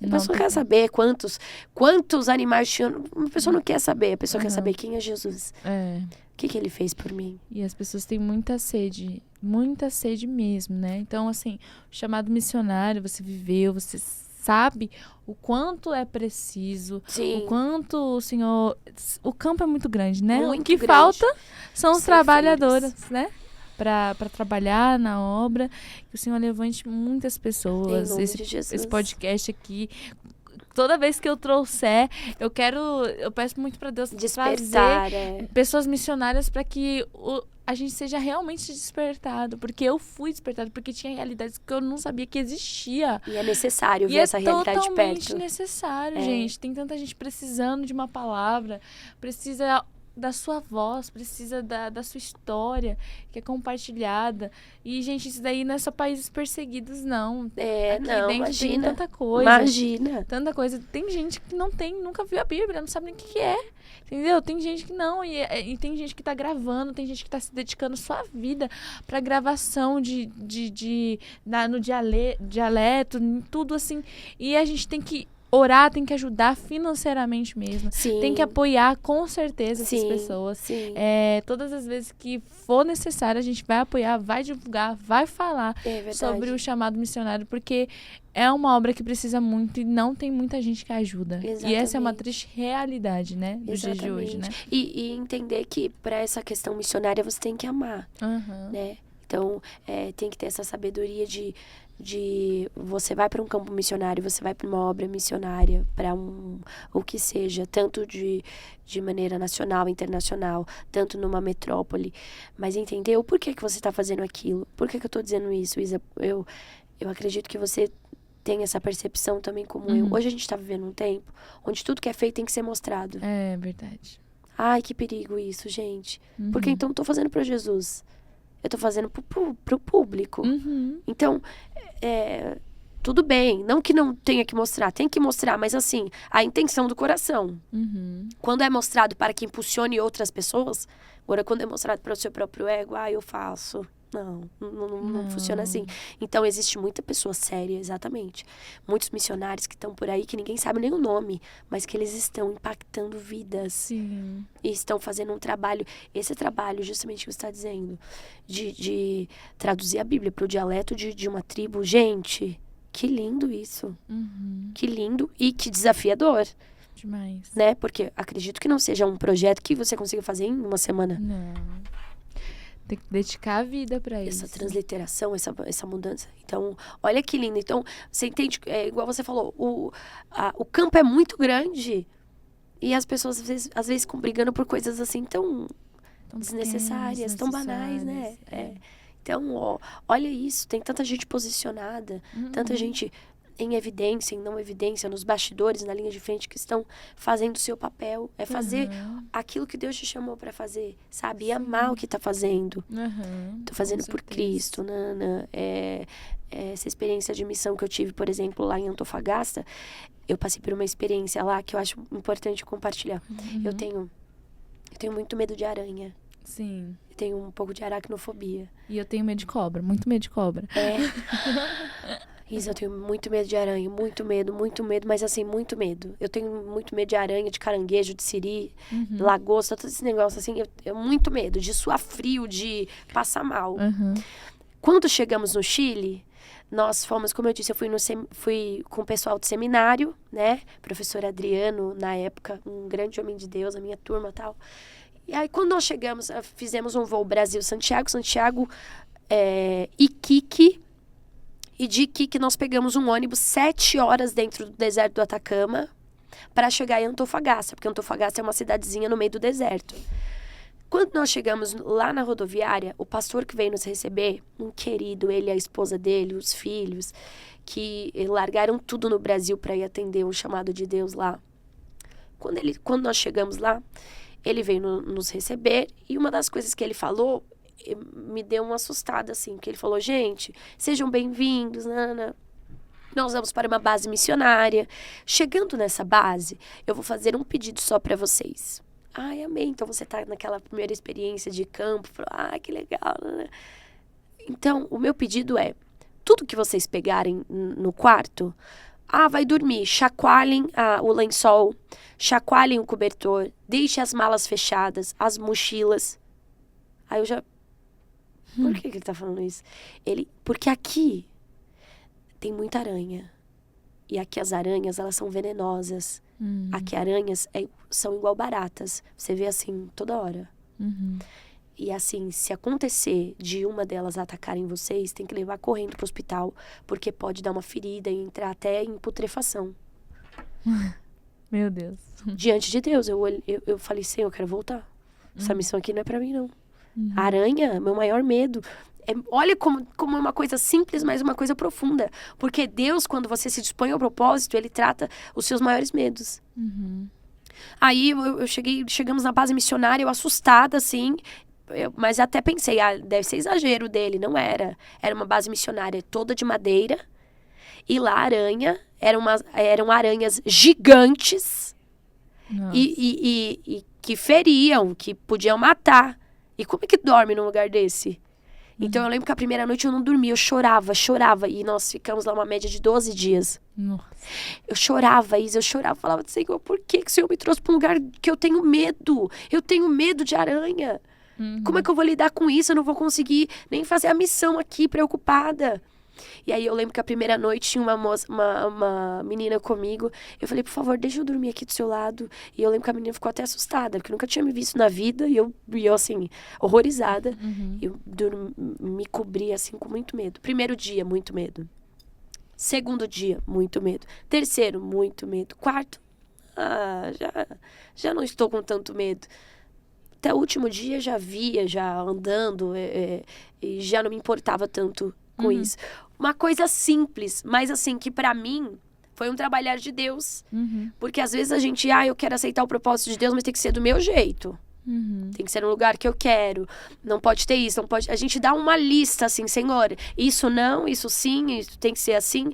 pessoa quer saber quantos animais tinham. A pessoa não quer saber, a pessoa quer saber quem é Jesus. O que ele fez por mim. E as pessoas têm muita sede mesmo, né? Então, assim, o chamado missionário, você viveu, você sabe o quanto é preciso, Sim. o quanto o Senhor... O campo é muito grande, né? Muito o que grande. Falta são os Ser trabalhadores, né? Para trabalhar na obra. Que o Senhor levante muitas pessoas. Em nome de Jesus. Esse podcast aqui... Toda vez que eu trouxer, eu peço muito para Deus despertar pessoas missionárias para que a gente seja realmente despertado. Porque eu fui despertado, porque tinha realidades que eu não sabia que existia. E é necessário ver essa realidade de perto. É totalmente necessário, gente. Tem tanta gente precisando de uma palavra, precisa da sua voz, precisa da sua história, que é compartilhada. E, gente, isso daí não é só países perseguidos, não. Aqui dentro imagina. Tem tanta coisa. Imagina. Tanta coisa. Tem gente que nunca viu a Bíblia, não sabe nem o que é. Entendeu? Tem gente que não. E tem gente que tá gravando, tem gente que tá se dedicando sua vida pra gravação no dialeto, tudo assim. E a gente tem que orar, tem que ajudar financeiramente mesmo. Sim. Tem que apoiar com certeza essas pessoas. Sim. Todas as vezes que for necessário, a gente vai apoiar, vai divulgar, vai falar sobre o chamado missionário, porque é uma obra que precisa muito e não tem muita gente que ajuda. Exatamente. E essa é uma triste realidade, né? Dos dias de hoje, né? E entender que para essa questão missionária você tem que amar, né? Então, tem que ter essa sabedoria de você vai para um campo missionário, você vai para uma obra missionária, para o que seja, tanto de maneira nacional, internacional, tanto numa metrópole, mas entender o porquê que você está fazendo aquilo. Por que eu estou dizendo isso, Isa? Eu acredito que você tem essa percepção também como eu. Hoje a gente está vivendo um tempo onde tudo que é feito tem que ser mostrado. É verdade. Ai, que perigo isso, gente. Porque então eu estou fazendo para Jesus. Eu tô fazendo pro público. Então, tudo bem. Não que não tenha que mostrar. Tem que mostrar, mas assim, a intenção do coração. Quando é mostrado para que impulsione outras pessoas, agora quando é mostrado para o seu próprio ego, eu faço. Não funciona assim. Então, existe muita pessoa séria, exatamente. Muitos missionários que estão por aí, que ninguém sabe nem o nome, mas que eles estão impactando vidas. Sim. E estão fazendo um trabalho, esse trabalho, justamente que você está dizendo, de traduzir a Bíblia para o dialeto de uma tribo. Gente, que lindo isso. Que lindo e que desafiador. Demais. Né? Porque acredito que não seja um projeto que você consiga fazer em uma semana. Não. Tem que dedicar a vida pra isso. Essa transliteração, essa mudança. Então, olha que lindo. Então, você entende, igual você falou, o campo é muito grande e as pessoas, às vezes ficam brigando por coisas assim tão desnecessárias, tão banais, né? Então, olha isso, tem tanta gente posicionada, tanta gente em evidência, em não evidência, nos bastidores, na linha de frente, que estão fazendo o seu papel. É fazer aquilo que Deus te chamou para fazer, sabe? E amar o que tá fazendo. Tô fazendo por Cristo, Nana. Essa experiência de missão que eu tive, por exemplo, lá em Antofagasta, eu passei por uma experiência lá que eu acho importante compartilhar. Eu tenho muito medo de aranha. Sim. Eu tenho um pouco de aracnofobia. E eu tenho medo de cobra, muito medo de cobra. Isso, eu tenho muito medo de aranha, muito medo, mas assim, muito medo. Eu tenho muito medo de aranha, de caranguejo, de siri, lagosta, todo esse negócio assim, eu muito medo de suar frio, de passar mal. Quando chegamos no Chile, nós fomos, como eu disse, eu fui com o pessoal do seminário, né? Professor Adriano, na época, um grande homem de Deus, a minha turma e tal. E aí, quando nós chegamos, fizemos um voo Brasil-Santiago, Iquique. E de Iquique nós pegamos um ônibus 7 horas dentro do deserto do Atacama para chegar em Antofagasta, porque Antofagasta é uma cidadezinha no meio do deserto. Quando nós chegamos lá na rodoviária, o pastor que veio nos receber, um querido, ele, a esposa dele, os filhos, que largaram tudo no Brasil para ir atender o chamado de Deus lá. Quando nós chegamos lá, ele veio nos receber e uma das coisas que ele falou me deu uma assustada, assim, porque ele falou, gente, sejam bem-vindos, Nana. Nós vamos para uma base missionária. Chegando nessa base, eu vou fazer um pedido só para vocês. Ai, amém. Então, você tá naquela primeira experiência de campo. Que legal, Nana. Então, o meu pedido é, tudo que vocês pegarem no quarto, vai dormir, chacoalhem o lençol, chacoalhem o cobertor, deixem as malas fechadas, as mochilas. Aí eu já... Por que ele tá falando isso? Porque aqui tem muita aranha. E aqui as aranhas, elas são venenosas. Aqui aranhas são igual baratas. Você vê assim, toda hora. E assim, se acontecer de uma delas atacarem vocês, tem que levar correndo pro hospital. Porque pode dar uma ferida e entrar até em putrefação. Meu Deus. Diante de Deus, eu falei, Senhor, eu quero voltar. Essa missão aqui não é pra mim, não. Aranha, meu maior medo. Olha como é uma coisa simples, mas uma coisa profunda. Porque Deus, quando você se dispõe ao propósito, Ele trata os seus maiores medos. Aí chegamos na base missionária, eu assustada, assim. Mas até pensei, deve ser exagero dele. Não era. Era uma base missionária toda de madeira. E lá a aranha, eram aranhas gigantes. E que feriam, que podiam matar. E como é que dorme num lugar desse? Então, eu lembro que a primeira noite eu não dormia, eu chorava. E nós ficamos lá uma média de 12 dias. Nossa. Eu chorava, Isa, falava, Senhor, por que o Senhor me trouxe para um lugar que eu tenho medo? Eu tenho medo de aranha. Como é que eu vou lidar com isso? Eu não vou conseguir nem fazer a missão aqui, preocupada. E aí eu lembro que a primeira noite tinha uma menina comigo. Eu falei, por favor, deixa eu dormir aqui do seu lado. E eu lembro que a menina ficou até assustada, porque nunca tinha me visto na vida. E eu assim, horrorizada. Eu me cobri, assim, com muito medo. Primeiro dia, muito medo. Segundo dia, muito medo. Terceiro, muito medo. Quarto, já não estou com tanto medo. Até o último dia já via, já andando, e já não me importava tanto com isso. Uma coisa simples, mas assim, que pra mim foi um trabalhar de Deus. Porque às vezes a gente, eu quero aceitar o propósito de Deus, mas tem que ser do meu jeito. Tem que ser no lugar que eu quero. Não pode ter isso, não pode... A gente dá uma lista assim, Senhor, isso não, isso sim, isso tem que ser assim.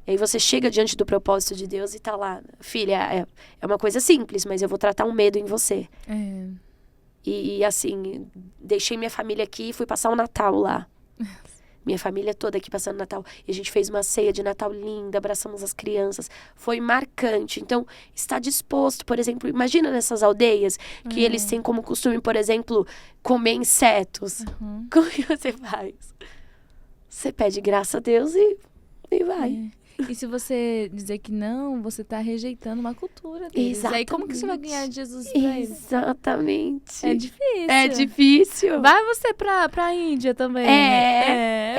E aí você chega diante do propósito de Deus e tá lá, filha, é uma coisa simples, mas eu vou tratar um medo em você. E assim, deixei minha família aqui e fui passar o Natal lá. Minha família toda aqui passando Natal. E a gente fez uma ceia de Natal linda, abraçamos as crianças. Foi marcante. Então, está disposto, por exemplo, imagina nessas aldeias que eles têm como costume, por exemplo, comer insetos. Como que você faz? Você pede graça a Deus e vai. E se você dizer que não, você tá rejeitando uma cultura deles. Exatamente. Aí como que você vai ganhar de Jesus pra eles? Exatamente. É difícil. É difícil. Vai você pra Índia também.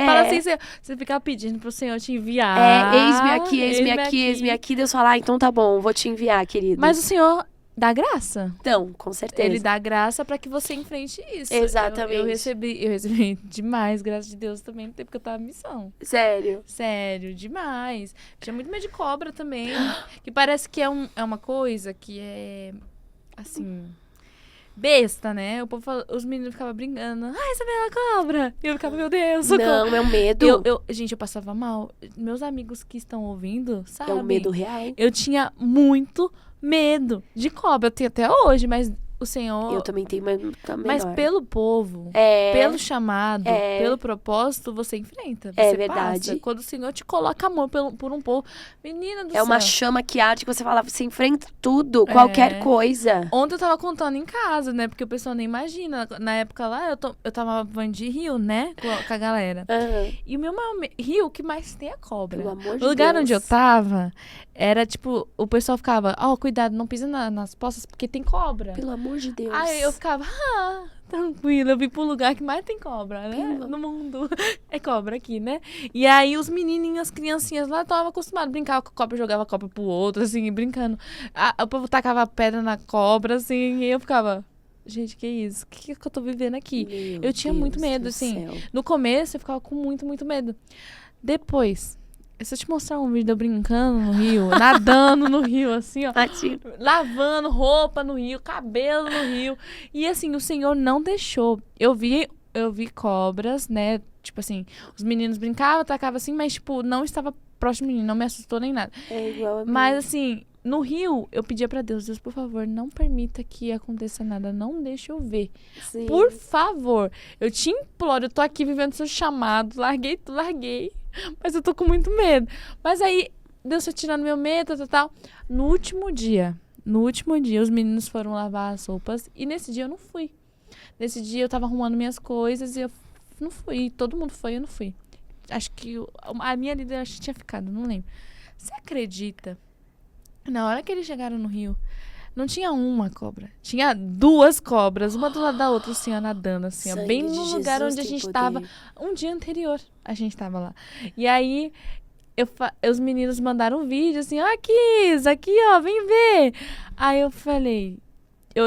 Fala assim, você ficar pedindo pro Senhor te enviar. Eis-me aqui, eis-me aqui, eis-me aqui. Deus fala, então tá bom, vou te enviar, querido. Mas o Senhor dá graça. Então, com certeza. Ele dá graça pra que você enfrente isso. Exatamente. Eu recebi demais, graças de Deus, também no tempo que eu tava em missão. Sério, demais. Tinha muito medo de cobra também. Que parece que é uma coisa que é, assim, besta, né? O povo os meninos ficavam brincando. Ai, essa é a cobra! E eu ficava, meu Deus, socorro. Não, é um medo. Gente, eu passava mal. Meus amigos que estão ouvindo, sabem? É um medo real. Eu tinha muito medo de cobra. Eu tenho até hoje, mas o Senhor... Eu também tenho medo também. Mas pelo povo, pelo chamado, pelo propósito, você enfrenta. Você verdade. passa. Quando o Senhor te coloca amor por um povo. Menina do céu. É uma chama que arde, que você fala, você enfrenta tudo, qualquer coisa. Ontem eu tava contando em casa, né? Porque o pessoal nem imagina. Na época lá, eu tava voando de rio, né? Com a galera. E o meu maior rio, o que mais tem é cobra. Pelo amor de Deus. O lugar onde eu tava, era tipo, o pessoal ficava, cuidado, não pisa nas poças, porque tem cobra. Pelo amor de Deus. Aí eu ficava, tranquila, eu vim pro lugar que mais tem cobra, né? No mundo. É cobra aqui, né? E aí os menininhos, as criancinhas lá estavam acostumados a brincar com a cobra, jogava a cobra pro outro, assim, brincando. O povo tacava pedra na cobra, assim, e eu ficava... Gente, que isso? O que eu tô vivendo aqui? Eu tinha muito medo, assim. No começo, eu ficava com muito, muito medo. Depois... Se eu te mostrar um vídeo de eu brincando no rio, nadando no rio, assim, ó. Lavando roupa no rio, cabelo no rio. E assim, o Senhor não deixou. Eu vi cobras, né? Tipo assim, os meninos brincavam, atacavam assim, mas tipo, não estava próximo de mim, não me assustou nem nada. É igual a mim. Mas assim, no rio, eu pedia pra Deus, por favor, não permita que aconteça nada, não deixe eu ver. Sim. Por favor, eu te imploro, eu tô aqui vivendo seu chamado, larguei. Mas eu tô com muito medo. Mas aí, Deus foi tirando meu medo, tal. No último dia, os meninos foram lavar as roupas. E nesse dia eu não fui. Nesse dia eu tava arrumando minhas coisas e eu não fui. Todo mundo foi, eu não fui. Acho que a minha líder acho que tinha ficado, não lembro. Você acredita? Na hora que eles chegaram no rio, não tinha uma cobra. Tinha 2 cobras, uma do lado da outra, assim, ó, nadando, assim, ó, bem no lugar onde a gente tava. Um dia anterior, a gente tava lá. E aí, os meninos mandaram um vídeo, assim, aqui, ó, vem ver. Aí eu falei...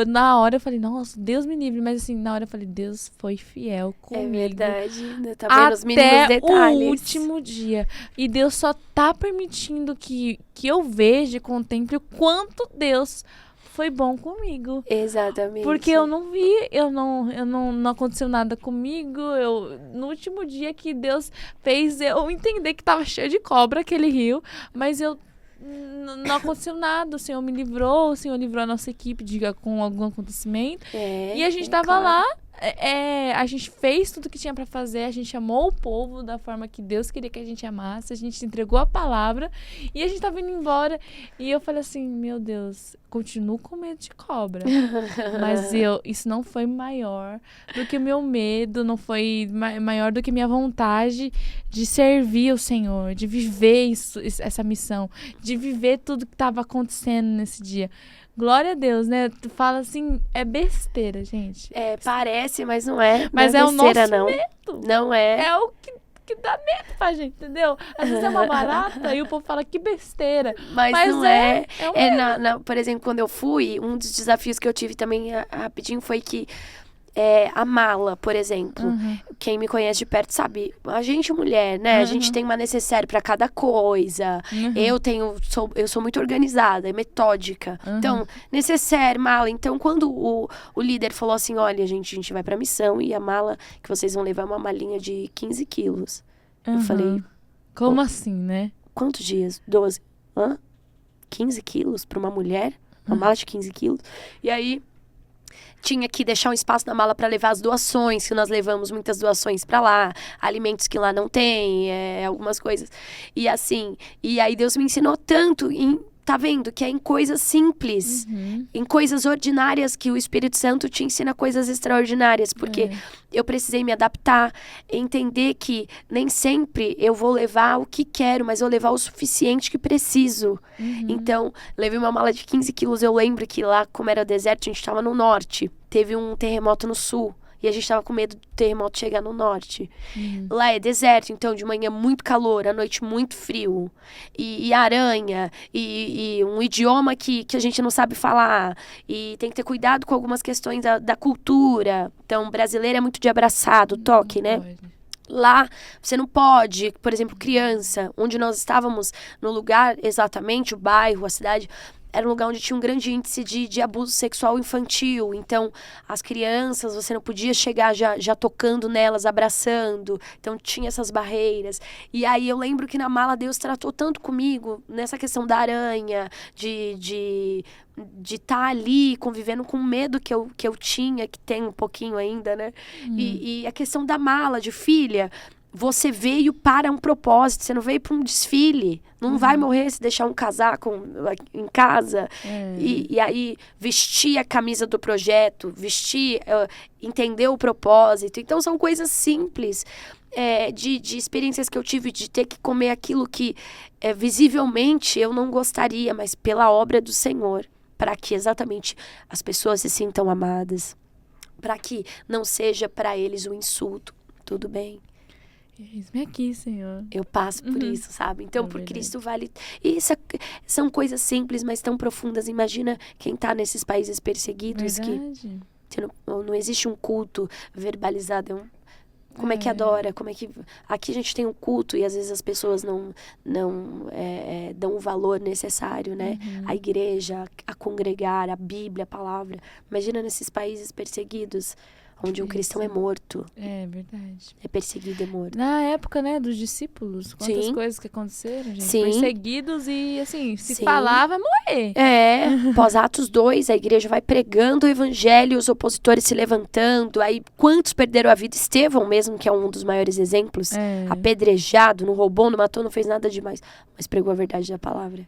Na hora eu falei, nossa, Deus me livre. Mas assim, na hora eu falei, Deus foi fiel comigo. É verdade. Tá vendo os mínimos detalhes. Até o último dia. E Deus só tá permitindo que eu veja e contemple o quanto Deus foi bom comigo. Exatamente. Porque eu não vi, não aconteceu nada comigo. No último dia que Deus fez eu entender que tava cheio de cobra aquele rio, mas não aconteceu nada, o Senhor me livrou, o Senhor livrou a nossa equipe com algum acontecimento. E a gente tava lá, a gente fez tudo que tinha pra fazer, a gente amou o povo da forma que Deus queria que a gente amasse, a gente entregou a palavra e a gente tava indo embora. E eu falei assim, meu Deus, continuo com medo de cobra. Mas isso não foi maior do que o meu medo, não foi maior do que minha vontade de servir o Senhor, de viver essa missão, de viver tudo que estava acontecendo nesse dia. Glória a Deus, né? Tu fala assim, é besteira, gente. Parece, mas não é. Mas não é besteira, o nosso medo. Não é. É o que dá medo pra gente, entendeu? Às vezes é uma barata e o povo fala que besteira. Mas não é. Por exemplo, quando eu fui, um dos desafios que eu tive também rapidinho foi que a mala, por exemplo. Quem me conhece de perto sabe, a gente mulher, né? A gente tem uma necessaire pra cada coisa. Eu sou muito organizada, metódica. Então, necessaire, mala. Então, quando o líder falou assim, olha, a gente vai pra missão e a mala que vocês vão levar é uma malinha de 15 quilos. Eu falei... Como assim, né? Quantos dias? 12. 15 quilos pra uma mulher? Uma mala de 15 quilos? E aí... tinha que deixar um espaço na mala para levar as doações, que nós levamos muitas doações para lá, alimentos que lá não tem, algumas coisas. E assim, e aí Deus me ensinou tanto tá vendo? Que é em coisas simples, em coisas ordinárias que o Espírito Santo te ensina coisas extraordinárias. Porque eu precisei me adaptar, entender que nem sempre eu vou levar o que quero, mas eu levar o suficiente que preciso. Então, levei uma mala de 15 quilos. Eu lembro que lá, como era deserto, a gente estava no norte. Teve um terremoto no sul. E a gente tava com medo do terremoto chegar no norte. Lá é deserto, então de manhã muito calor, à noite muito frio. E aranha, e um idioma que a gente não sabe falar. E tem que ter cuidado com algumas questões da cultura. Então, brasileiro é muito de abraçado, toque, né? Pode. Lá, você não pode, por exemplo, criança, onde nós estávamos no lugar exatamente, o bairro, a cidade, era um lugar onde tinha um grande índice de abuso sexual infantil. Então, as crianças, você não podia chegar já tocando nelas, abraçando. Então, tinha essas barreiras. E aí, eu lembro que na mala Deus tratou tanto comigo, nessa questão da aranha, de estar ali convivendo com o medo que eu tinha, que tem um pouquinho ainda, né? E a questão da mala, de filha, você veio para um propósito, você não veio para um desfile. Não vai morrer se deixar um casaco em casa. E aí, vestir a camisa do projeto, entender o propósito. Então, são coisas simples. De experiências que eu tive de ter que comer aquilo que visivelmente eu não gostaria, mas pela obra do Senhor, para que exatamente as pessoas se sintam amadas, para que não seja para eles um insulto. Tudo bem? Eis-me aqui, Senhor. Eu passo por isso, sabe? Então, por Cristo vale... E são coisas simples, mas tão profundas. Imagina quem tá nesses países perseguidos que não existe um culto verbalizado. Como é que adora? Como é que... Aqui a gente tem um culto e às vezes as pessoas não dão o valor necessário, né? A igreja, a congregar, a Bíblia, a palavra. Imagina nesses países perseguidos, onde um cristão é morto. É verdade. É perseguido, é morto. Na época, né, dos discípulos, quantas coisas que aconteceram, gente. Sim. Perseguidos e, assim, se falar, vai morrer. Após Atos 2, a igreja vai pregando o evangelho, os opositores se levantando. Aí, quantos perderam a vida? Estevão mesmo, que é um dos maiores exemplos. Apedrejado, não roubou, não matou, não fez nada demais. Mas pregou a verdade da palavra.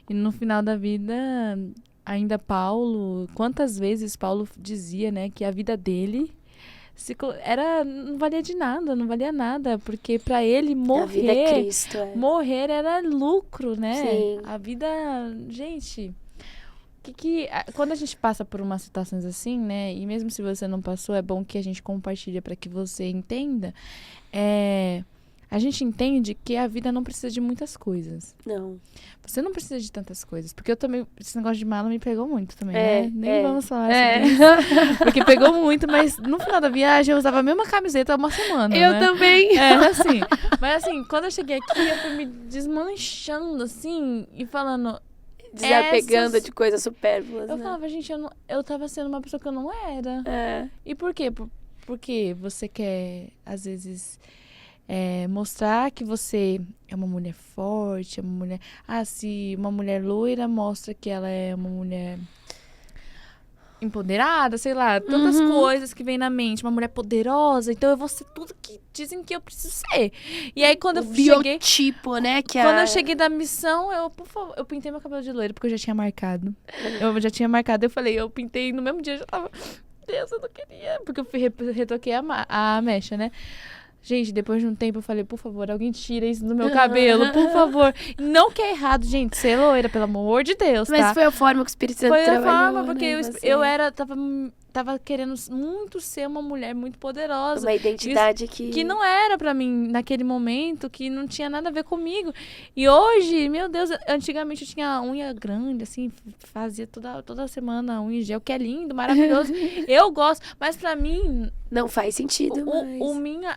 E no final da vida... Ainda Paulo, quantas vezes Paulo dizia, né, que a vida dele não valia nada, porque para ele morrer, a vida é Cristo, morrer era lucro, né? Sim. A vida, gente, quando a gente passa por umas situações assim, né, e mesmo se você não passou, é bom que a gente compartilhe para que você entenda, a gente entende que a vida não precisa de muitas coisas. Não. Você não precisa de tantas coisas. Porque eu também... Esse negócio de mala me pegou muito também, né? Nem vamos falar sobre isso. Porque pegou muito, mas no final da viagem eu usava a mesma camiseta há uma semana, Eu né? também. Assim. Mas assim, quando eu cheguei aqui, eu fui me desmanchando, assim, e falando... Desapegando de coisas supérfluas, Eu falava, gente, eu tava sendo uma pessoa que eu não era. E por quê? Porque você quer, às vezes... mostrar que você é uma mulher forte, é uma mulher... se uma mulher loira mostra que ela é uma mulher empoderada, sei lá, tantas coisas que vem na mente, uma mulher poderosa, então eu vou ser tudo que dizem que eu preciso ser. E aí quando eu cheguei... biotipo, né? Quando eu cheguei da missão, por favor, eu pintei meu cabelo de loiro, porque eu já tinha marcado. Eu falei, eu pintei no mesmo dia, eu já tava... Deus, eu não queria, porque eu retoquei a mecha, né? Gente, depois de um tempo eu falei, por favor, alguém tira isso do meu cabelo, por favor. Não que é errado, gente, ser loira, pelo amor de Deus, tá? Mas foi a forma que o Espírito Santo trabalhou, foi a forma, porque né, tava querendo muito ser uma mulher muito poderosa. Uma identidade que não era pra mim naquele momento, que não tinha nada a ver comigo. E hoje, meu Deus, antigamente eu tinha unha grande, assim, fazia toda semana unha em gel, que é lindo, maravilhoso. Eu gosto, mas pra mim... Não faz sentido mais.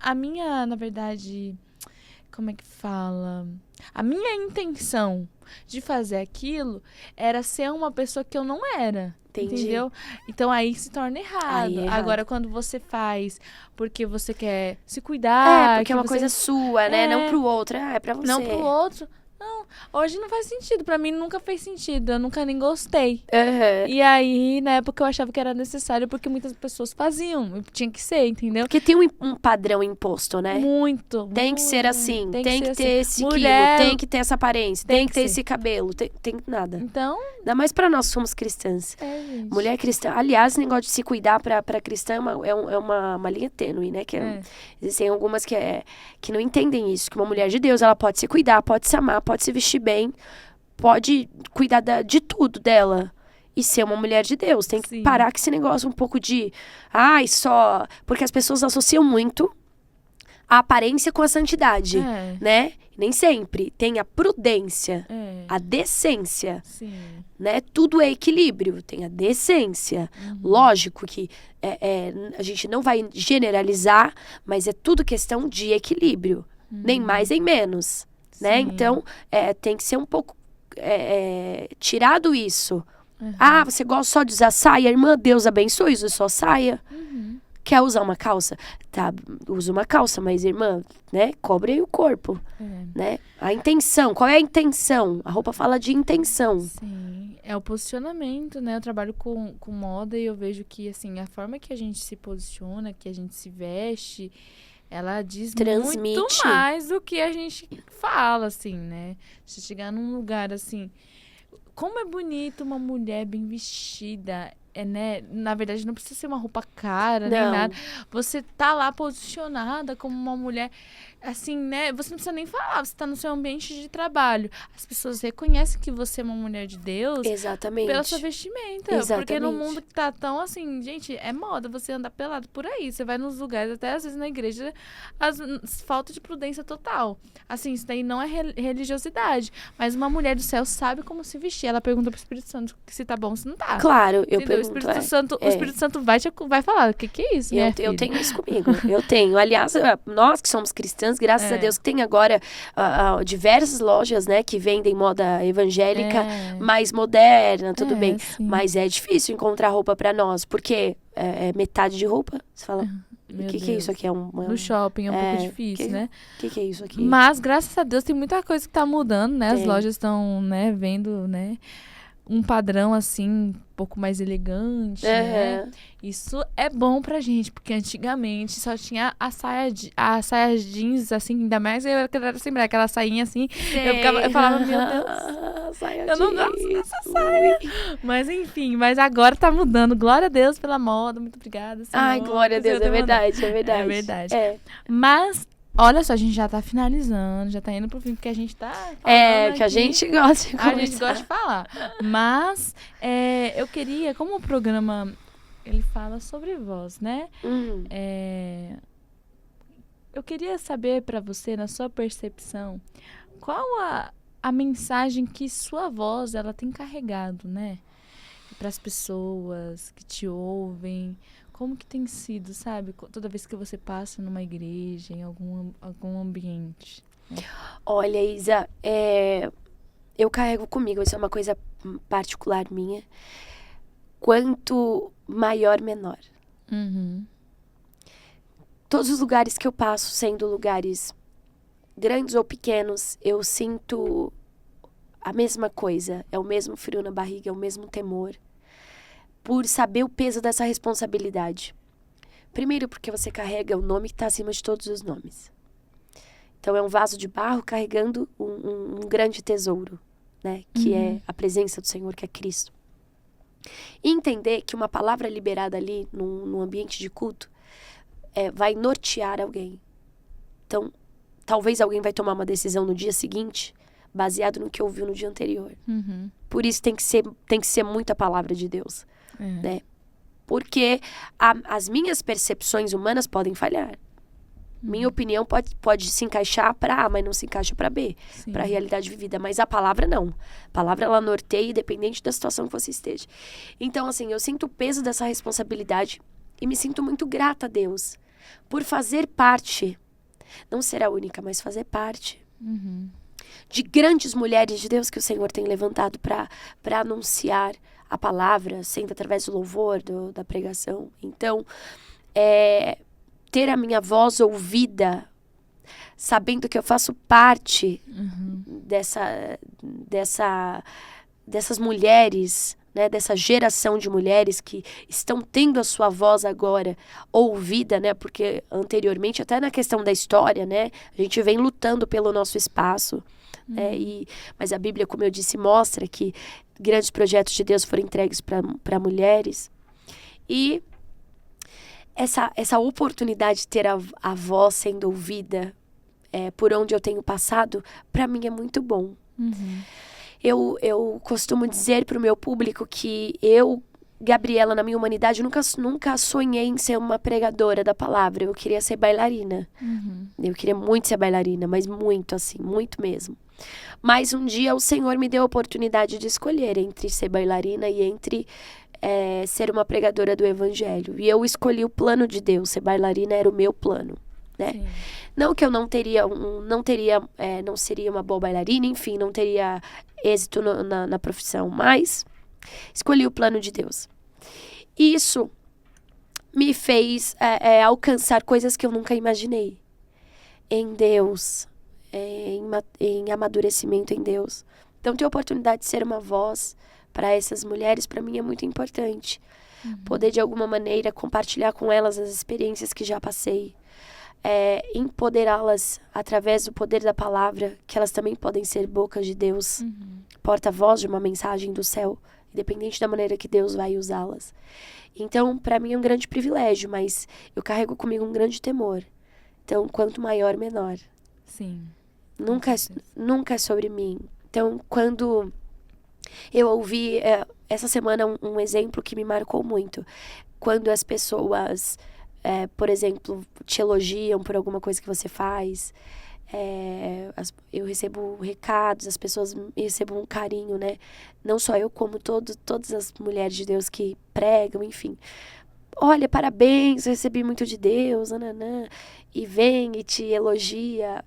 A minha, na verdade, como é que fala? A minha intenção de fazer aquilo era ser uma pessoa que eu não era. Entendi. Entendeu? Então aí se torna errado. Agora, quando você faz porque você quer se cuidar... porque é uma coisa sua, né? Não pro outro. É pra você. Não pro outro. Não, Hoje não faz sentido. Pra mim nunca fez sentido. Eu nunca nem gostei. Aham. E aí, na época, eu achava que era necessário porque muitas pessoas faziam. Tinha que ser, entendeu? Porque tem um padrão imposto, né? Muito. Tem que ser assim, tem que ser ter esse Mulher, quilo, tem que ter essa aparência, tem que ter ser. esse cabelo, tem nada. Então, Ainda mais pra nós que somos cristãs. gente. Mulher cristã, aliás, esse negócio de se cuidar pra cristã é uma linha tênue, né? Existem algumas que não entendem isso, que uma mulher de Deus, ela pode se cuidar, pode se amar, pode se vestir bem, pode cuidar de tudo dela. E ser uma mulher de Deus. Tem que Sim. parar com esse negócio um pouco de... Ai, só... Porque as pessoas associam muito a aparência com a santidade, né? Nem sempre. Tem a prudência, a decência, Sim. né? Tudo é equilíbrio. Tem a decência. Lógico que a gente não vai generalizar, mas é tudo questão de equilíbrio. Nem mais, nem menos, né? Sim. Então, tem que ser um pouco... tirado isso. Ah, você gosta só de usar saia? Irmã, Deus abençoe, use só saia. Quer usar uma calça? Tá, usa uma calça, mas irmã, né? Cobre aí o corpo, né? A intenção, qual é a intenção? A roupa fala de intenção. Sim, é o posicionamento, né? Eu trabalho com moda e eu vejo que, assim, a forma que a gente se posiciona, que a gente se veste, ela diz Transmite. muito mais do que a gente fala, assim, né? Se chegar num lugar, assim... Como é bonito uma mulher bem vestida, né? Na verdade, não precisa ser uma roupa cara, nem nada. Você tá lá posicionada como uma mulher, assim, né? Você não precisa nem falar, você tá no seu ambiente de trabalho. As pessoas reconhecem que você é uma mulher de Deus. Exatamente. Pela sua vestimenta. Exatamente. Porque no mundo que tá tão assim, gente, é moda você andar pelado por aí. Você vai nos lugares, até às vezes na igreja, falta de prudência total. Assim, isso daí não é religiosidade. Mas uma mulher do céu sabe como se vestir. Ela pergunta pro Espírito Santo se tá bom ou se não tá. Claro, eu Entendeu? pergunto. O Espírito Santo vai falar, o que é isso, né? Eu tenho isso comigo. Eu tenho. Aliás, nós que somos cristãs, graças a Deus, que tem agora diversas lojas, né, que vendem moda evangélica mais moderna, tudo bem. Sim. Mas é difícil encontrar roupa pra nós, porque é metade de roupa. Você fala, o que é isso aqui? No shopping é um pouco difícil, né? O que é isso aqui? Mas, graças a Deus, tem muita coisa que tá mudando, né? As lojas estão, né, vendo, né, um padrão, assim, um pouco mais elegante, né? Isso é bom pra gente, porque antigamente só tinha a saia jeans, assim, ainda mais eu quero lembrar, aquela sainha assim, eu falava, meu Deus, eu não gosto dessa saia. Mas enfim, agora tá mudando, glória a Deus pela moda, muito obrigada, Senhor. Ai, glória a Deus, é verdade. É verdade. Mas... Olha só, a gente já tá finalizando, já tá indo pro fim, porque a gente tá falando que a gente gosta de conversar. A gente gosta de falar. Mas eu queria, como o programa, ele fala sobre voz, né? Eu queria saber pra você, na sua percepção, qual a mensagem que sua voz, ela tem carregado, né? Pras pessoas que te ouvem. Como que tem sido, sabe? Toda vez que você passa numa igreja, em algum ambiente. Né? Olha, Isa, eu carrego comigo, isso é uma coisa particular minha. Quanto maior, menor. Todos os lugares que eu passo, sendo lugares grandes ou pequenos, eu sinto a mesma coisa. É o mesmo frio na barriga, é o mesmo temor. Por saber o peso dessa responsabilidade. Primeiro, porque você carrega o nome que está acima de todos os nomes. Então, é um vaso de barro carregando um grande tesouro, né? Que é a presença do Senhor, que é Cristo. E entender que uma palavra liberada ali, num ambiente de culto, vai nortear alguém. Então, talvez alguém vai tomar uma decisão no dia seguinte, baseado no que ouviu no dia anterior. Por isso, tem que ser muita palavra de Deus. Né? Porque as minhas percepções humanas podem falhar. Minha opinião pode se encaixar para A, mas não se encaixa para B, para a realidade vivida. Mas a palavra não. A palavra, ela norteia, independente da situação que você esteja. Então, assim, eu sinto o peso dessa responsabilidade e me sinto muito grata a Deus por fazer parte, não ser a única, mas fazer parte de grandes mulheres de Deus que o Senhor tem levantado para anunciar a palavra, sendo através do louvor, da pregação. Então, ter a minha voz ouvida, sabendo que eu faço parte dessas mulheres, né, dessa geração de mulheres que estão tendo a sua voz agora ouvida, né, porque anteriormente, até na questão da história, né, a gente vem lutando pelo nosso espaço, né, mas a Bíblia, como eu disse, mostra que grandes projetos de Deus foram entregues para mulheres, e essa oportunidade de ter a voz sendo ouvida por onde eu tenho passado, para mim é muito bom. Eu costumo dizer para o meu público que eu, Gabriela, na minha humanidade, nunca sonhei em ser uma pregadora da palavra. Eu queria ser bailarina. Eu queria muito ser bailarina, mas muito, assim, muito mesmo. Mas um dia o Senhor me deu a oportunidade de escolher entre ser bailarina e entre ser uma pregadora do Evangelho. E eu escolhi o plano de Deus. Ser bailarina era o meu plano, né? Sim. Não que eu não seria uma boa bailarina, enfim, não teria êxito na profissão, mas escolhi o plano de Deus. Isso me fez alcançar coisas que eu nunca imaginei em Deus, em amadurecimento em Deus. Então, ter a oportunidade de ser uma voz para essas mulheres, para mim, é muito importante. Poder, de alguma maneira, compartilhar com elas as experiências que já passei. Empoderá-las através do poder da palavra, que elas também podem ser bocas de Deus, porta-voz de uma mensagem do céu, independente da maneira que Deus vai usá-las. Então, para mim é um grande privilégio, mas eu carrego comigo um grande temor. Então, quanto maior, menor. Sim. Nunca é sobre mim. Então, quando eu ouvi essa semana um exemplo que me marcou muito, quando as pessoas por exemplo, te elogiam por alguma coisa que você faz, eu recebo recados, as pessoas recebem um carinho, né? Não só eu, como todas as mulheres de Deus que pregam, enfim. Olha, parabéns, eu recebi muito de Deus, nananã, e vem e te elogia.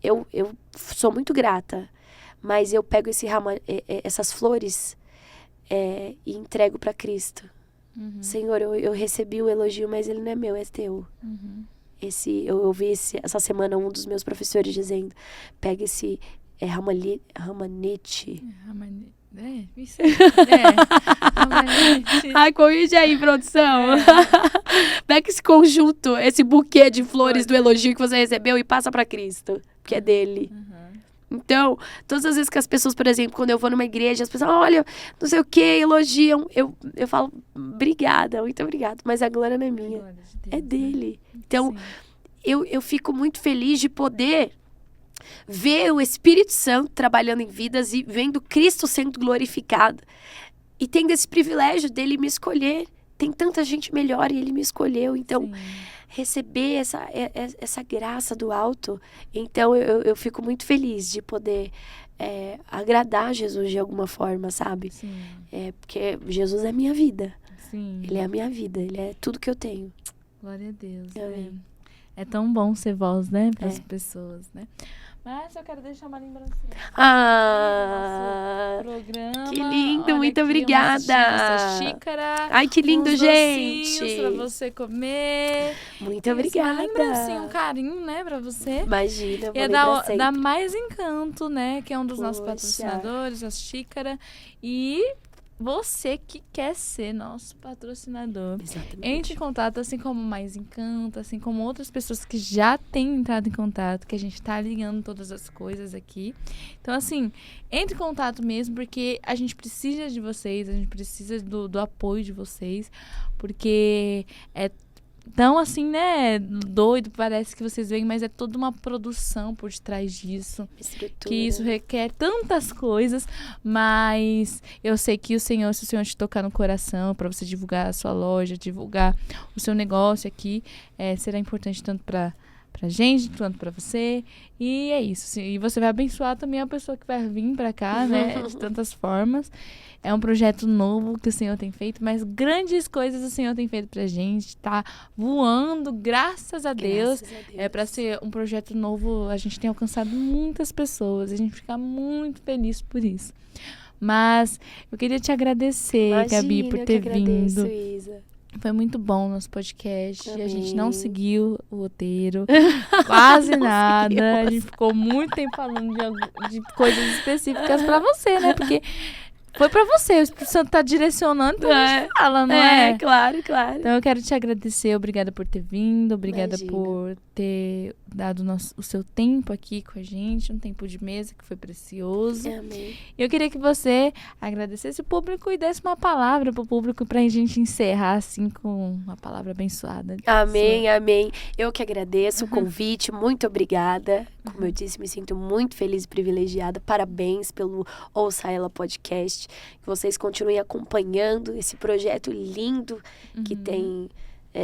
Eu sou muito grata, mas eu pego essas flores e entrego para Cristo. Senhor, eu recebi o elogio, mas ele não é meu, é teu. Eu ouvi essa semana um dos meus professores dizendo, pega esse ramanete. Isso ramanete. Ai, corrige aí, produção. Pega esse conjunto, esse buquê de flores do elogio que você recebeu e passa para Cristo, que é dele. Então, todas as vezes que as pessoas, por exemplo, quando eu vou numa igreja, as pessoas, olha, não sei o que, elogiam, eu falo, obrigada, muito obrigada, mas a glória não é minha, é dele. Então, eu fico muito feliz de poder ver o Espírito Santo trabalhando em vidas e vendo Cristo sendo glorificado. E tendo esse privilégio dele me escolher. Tem tanta gente melhor e ele me escolheu. Então, receber essa graça do alto. Então, eu fico muito feliz de poder agradar Jesus de alguma forma, sabe? Porque Jesus é a minha vida. Ele é a minha vida. Ele é tudo que eu tenho. Glória a Deus. É tão bom ser voz, né? Para as pessoas, né? Mas eu quero deixar uma lembrancinha. Ah, programa. Que lindo, olha muito aqui, obrigada. Essa xícara. Ai, que lindo, uns gente. docinhos pra você comer. Muito obrigada. Uma lembrancinha, um carinho, né, pra você. Imagina, eu vou E lembrar sempre. da Mais Encanto, né, que é um dos nossos Poxa. patrocinadores, a xícara. E você que quer ser nosso patrocinador. Exatamente. Entre em contato, assim como Mais Encanto, assim como outras pessoas que já têm entrado em contato, que a gente tá ligando todas as coisas aqui. Então, assim, entre em contato mesmo, porque a gente precisa de vocês, a gente precisa do apoio de vocês, porque é tão assim, né, doido, parece que vocês veem, mas é toda uma produção por detrás disso. Estrutura. Que isso requer tantas coisas, mas eu sei que se o Senhor te tocar no coração para você divulgar a sua loja, divulgar o seu negócio aqui, será importante tanto pra gente, quanto pra você. E é isso. E você vai abençoar também a pessoa que vai vir pra cá, né? De tantas formas. É um projeto novo que o Senhor tem feito, mas grandes coisas o Senhor tem feito pra gente. Tá voando, graças a Deus. Pra ser um projeto novo, a gente tem alcançado muitas pessoas. A gente fica muito feliz por isso. Mas eu queria te agradecer, Gabi, por ter vindo. Isa. Foi muito bom o nosso podcast. Amém. A gente não seguiu o roteiro, quase nada. A gente ficou muito tempo falando de coisas específicas pra você, né? Porque foi pra você, o Espírito Santo tá direcionando, então a gente fala, não é? Claro, claro. Então eu quero te agradecer, obrigada por ter vindo, obrigada Imagina. por ter dado o seu tempo aqui com a gente, um tempo de mesa que foi precioso. Amém. Eu queria que você agradecesse o público e desse uma palavra pro público pra gente encerrar assim com uma palavra abençoada. Amém, amém. Eu que agradeço o convite, muito obrigada. Como eu disse, me sinto muito feliz e privilegiada. Parabéns pelo Ouça Ela Podcast. Que vocês continuem acompanhando esse projeto lindo que tem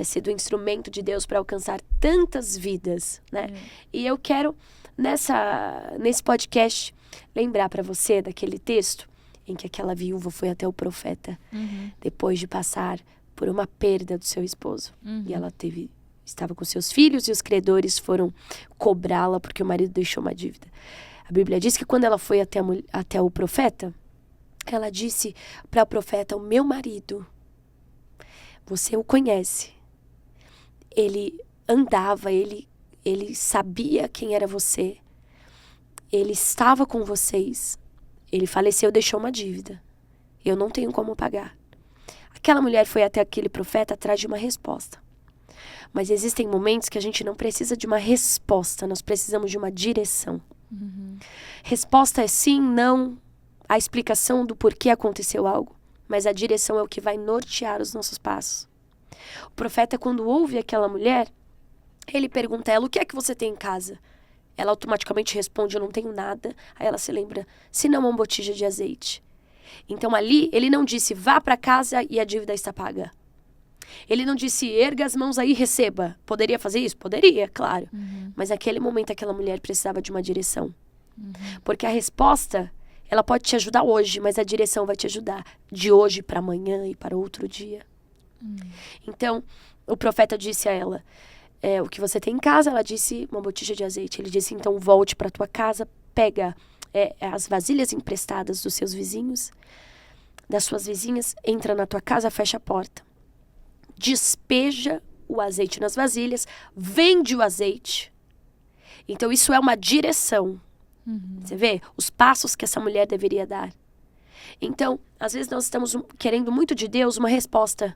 sido instrumento de Deus para alcançar tantas vidas, né? E eu quero, nesse podcast, lembrar para você daquele texto em que aquela viúva foi até o profeta depois de passar por uma perda do seu esposo. E ela estava com seus filhos e os credores foram cobrá-la porque o marido deixou uma dívida. A Bíblia diz que quando ela foi até o profeta, ela disse para o profeta: o meu marido, você o conhece. Ele andava, ele sabia quem era você. Ele estava com vocês. Ele faleceu, deixou uma dívida. Eu não tenho como pagar. Aquela mulher foi até aquele profeta atrás de uma resposta. Mas existem momentos que a gente não precisa de uma resposta, nós precisamos de uma direção. Resposta é sim, não, a explicação do porquê aconteceu algo, mas a direção é o que vai nortear os nossos passos. O profeta, quando ouve aquela mulher, ele pergunta a ela: o que é que você tem em casa? Ela automaticamente responde: eu não tenho nada. Aí ela se lembra: senão uma botija de azeite. Então ali, ele não disse: vá para casa e a dívida está paga. Ele não disse: erga as mãos aí e receba. Poderia fazer isso? Poderia, claro. Mas naquele momento aquela mulher precisava de uma direção. Porque a resposta, ela pode te ajudar hoje, mas a direção vai te ajudar de hoje para amanhã e para outro dia. Então, o profeta disse a ela: o que você tem em casa? Ela disse: uma botija de azeite. Ele disse: então volte para tua casa, pega as vasilhas emprestadas dos seus vizinhos, das suas vizinhas, entra na tua casa, fecha a porta. Despeja o azeite nas vasilhas, vende o azeite. Então isso é uma direção. Você vê os passos que essa mulher deveria dar. Então, às vezes nós estamos querendo muito de Deus uma resposta.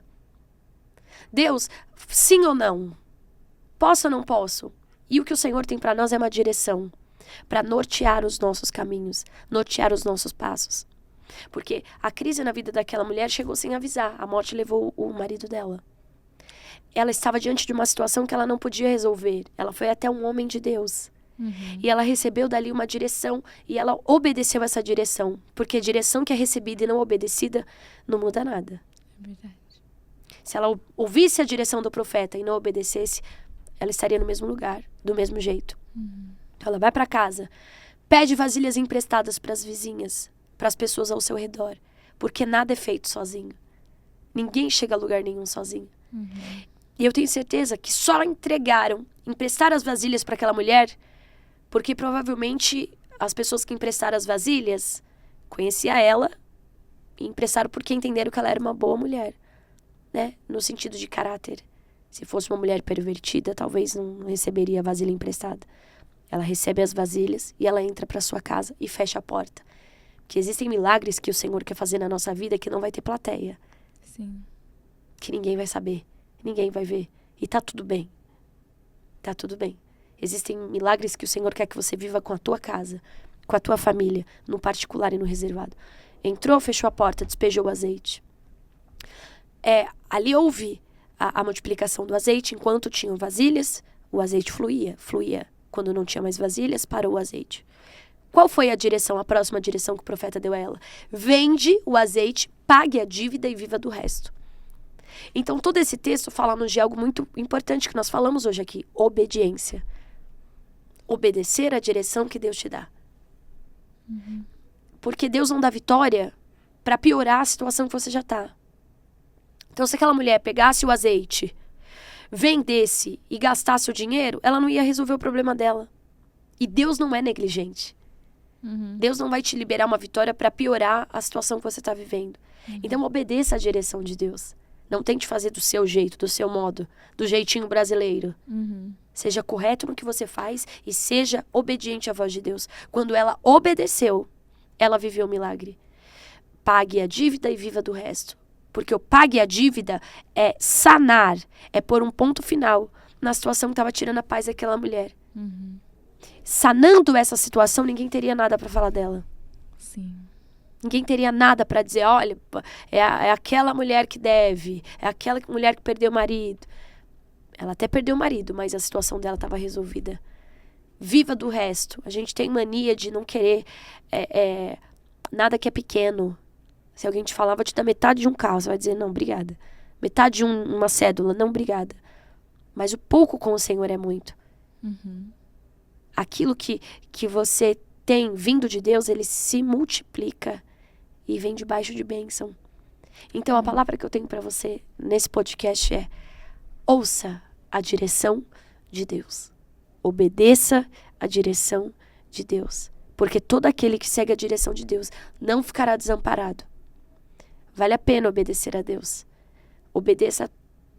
Deus, sim ou não? Posso ou não posso? E o que o Senhor tem para nós é uma direção, para nortear os nossos caminhos, nortear os nossos passos. Porque a crise na vida daquela mulher chegou sem avisar. A morte levou o marido dela. Ela estava diante de uma situação que ela não podia resolver. Ela foi até um homem de Deus. E ela recebeu dali uma direção e ela obedeceu essa direção. Porque a direção que é recebida e não obedecida não muda nada. É verdade. Se ela ouvisse a direção do profeta e não obedecesse, ela estaria no mesmo lugar, do mesmo jeito. Então ela vai para casa, pede vasilhas emprestadas para as vizinhas, para as pessoas ao seu redor. Porque nada é feito sozinho. Ninguém chega a lugar nenhum sozinho. E eu tenho certeza que só emprestaram as vasilhas para aquela mulher, porque provavelmente as pessoas que emprestaram as vasilhas conheciam ela e emprestaram porque entenderam que ela era uma boa mulher, né? No sentido de caráter. Se fosse uma mulher pervertida, talvez não receberia a vasilha emprestada. Ela recebe as vasilhas e ela entra para sua casa e fecha a porta. Porque existem milagres que o Senhor quer fazer na nossa vida que não vai ter plateia. Sim. Que ninguém vai saber, ninguém vai ver. E tá tudo bem. Tá tudo bem. Existem milagres que o Senhor quer que você viva com a tua casa, com a tua família, no particular e no reservado. Entrou, fechou a porta, despejou o azeite. Ali houve a multiplicação do azeite. Enquanto tinham vasilhas, o azeite fluía. Quando não tinha mais vasilhas, parou o azeite. Qual foi a próxima direção que o profeta deu a ela? Vende o azeite, pague a dívida e viva do resto. Então, todo esse texto fala-nos de algo muito importante que nós falamos hoje aqui: obediência. Obedecer à direção que Deus te dá. Porque Deus não dá vitória para piorar a situação que você já está. Então, se aquela mulher pegasse o azeite, vendesse e gastasse o dinheiro, ela não ia resolver o problema dela. E Deus não é negligente. Deus não vai te liberar uma vitória para piorar a situação que você está vivendo. Então, obedeça à direção de Deus. Não tente fazer do seu jeito, do seu modo, do jeitinho brasileiro. Seja correto no que você faz e seja obediente à voz de Deus. Quando ela obedeceu, ela viveu o milagre. Pague a dívida e viva do resto. Porque o pague a dívida é sanar, é pôr um ponto final na situação que estava tirando a paz daquela mulher. Sanando essa situação, ninguém teria nada para falar dela. Sim. Ninguém teria nada para dizer, olha, é aquela mulher que deve, é aquela mulher que perdeu o marido. Ela até perdeu o marido, mas a situação dela estava resolvida. Viva do resto. A gente tem mania de não querer nada que é pequeno. Se alguém te falar, vou te dar metade de um carro, você vai dizer, não, obrigada. Metade de uma cédula, não, obrigada. Mas o pouco com o Senhor é muito. Aquilo que você tem vindo de Deus, ele se multiplica e vem debaixo de bênção. Então, a palavra que eu tenho para você nesse podcast é: ouça a direção de Deus. Obedeça a direção de Deus. Porque todo aquele que segue a direção de Deus não ficará desamparado. Vale a pena obedecer a Deus. Obedeça a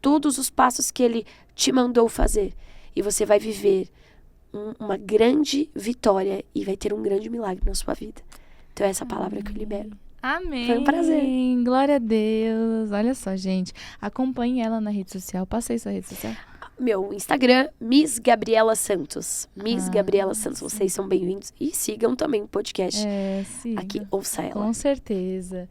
todos os passos que Ele te mandou fazer. E você vai viver uma grande vitória e vai ter um grande milagre na sua vida. Então é essa palavra que eu libero. Amém. Foi um prazer. Glória a Deus. Olha só, gente. Acompanhe ela na rede social. Passa aí sua rede social. Meu Instagram, Miss Gabriela Santos. Miss Gabriela Santos, vocês são bem-vindos. E sigam também o podcast. Siga. Aqui, ouça ela. Com certeza.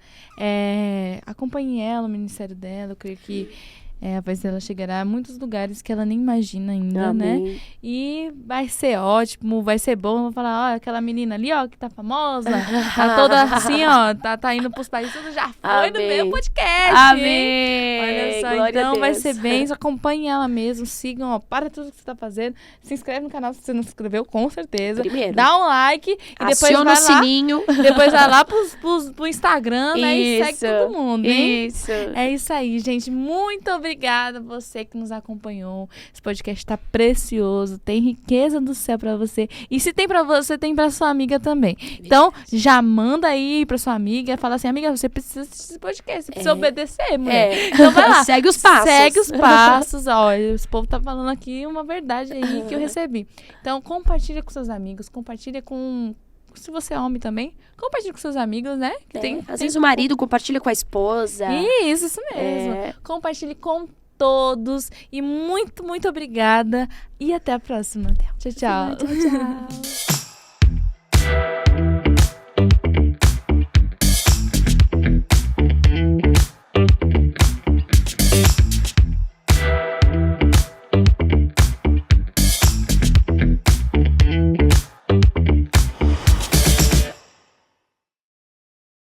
Acompanhe ela, o ministério dela. Eu creio que a voz dela chegará a muitos lugares que ela nem imagina ainda, Amém. né? E vai ser ótimo, vai ser bom. Vou falar, ó, aquela menina ali, ó, que tá famosa, tá toda assim, ó, tá indo pros países, tudo já foi no meu podcast. Amém. Olha só, Glória a então vai Deus. ser bem. Acompanhe ela mesmo, sigam, ó, para tudo que você tá fazendo. Se inscreve no canal se você não se inscreveu, com certeza. Primeiro. Dá um like e depois Aciona vai o lá. sininho. Depois vai lá pro Instagram, né? E segue todo mundo, hein? Isso. É isso aí, gente. Muito obrigada a você que nos acompanhou. Esse podcast tá precioso. Tem riqueza do céu pra você. E se tem pra você, tem pra sua amiga também. Então, já manda aí pra sua amiga. Fala assim, amiga, você precisa assistir esse podcast. Você precisa obedecer, mulher. Então vai lá. Segue os passos. Segue os passos. Olha, esse povo tá falando aqui uma verdade aí que eu recebi. Então, compartilha com seus amigos. Compartilha com... Se você é homem também, compartilha com seus amigos, né? Que Às vezes o marido compartilha com a esposa. Isso mesmo. Compartilhe com todos. E muito, muito obrigada. E até a próxima. Tchau, tchau. Tchau, tchau.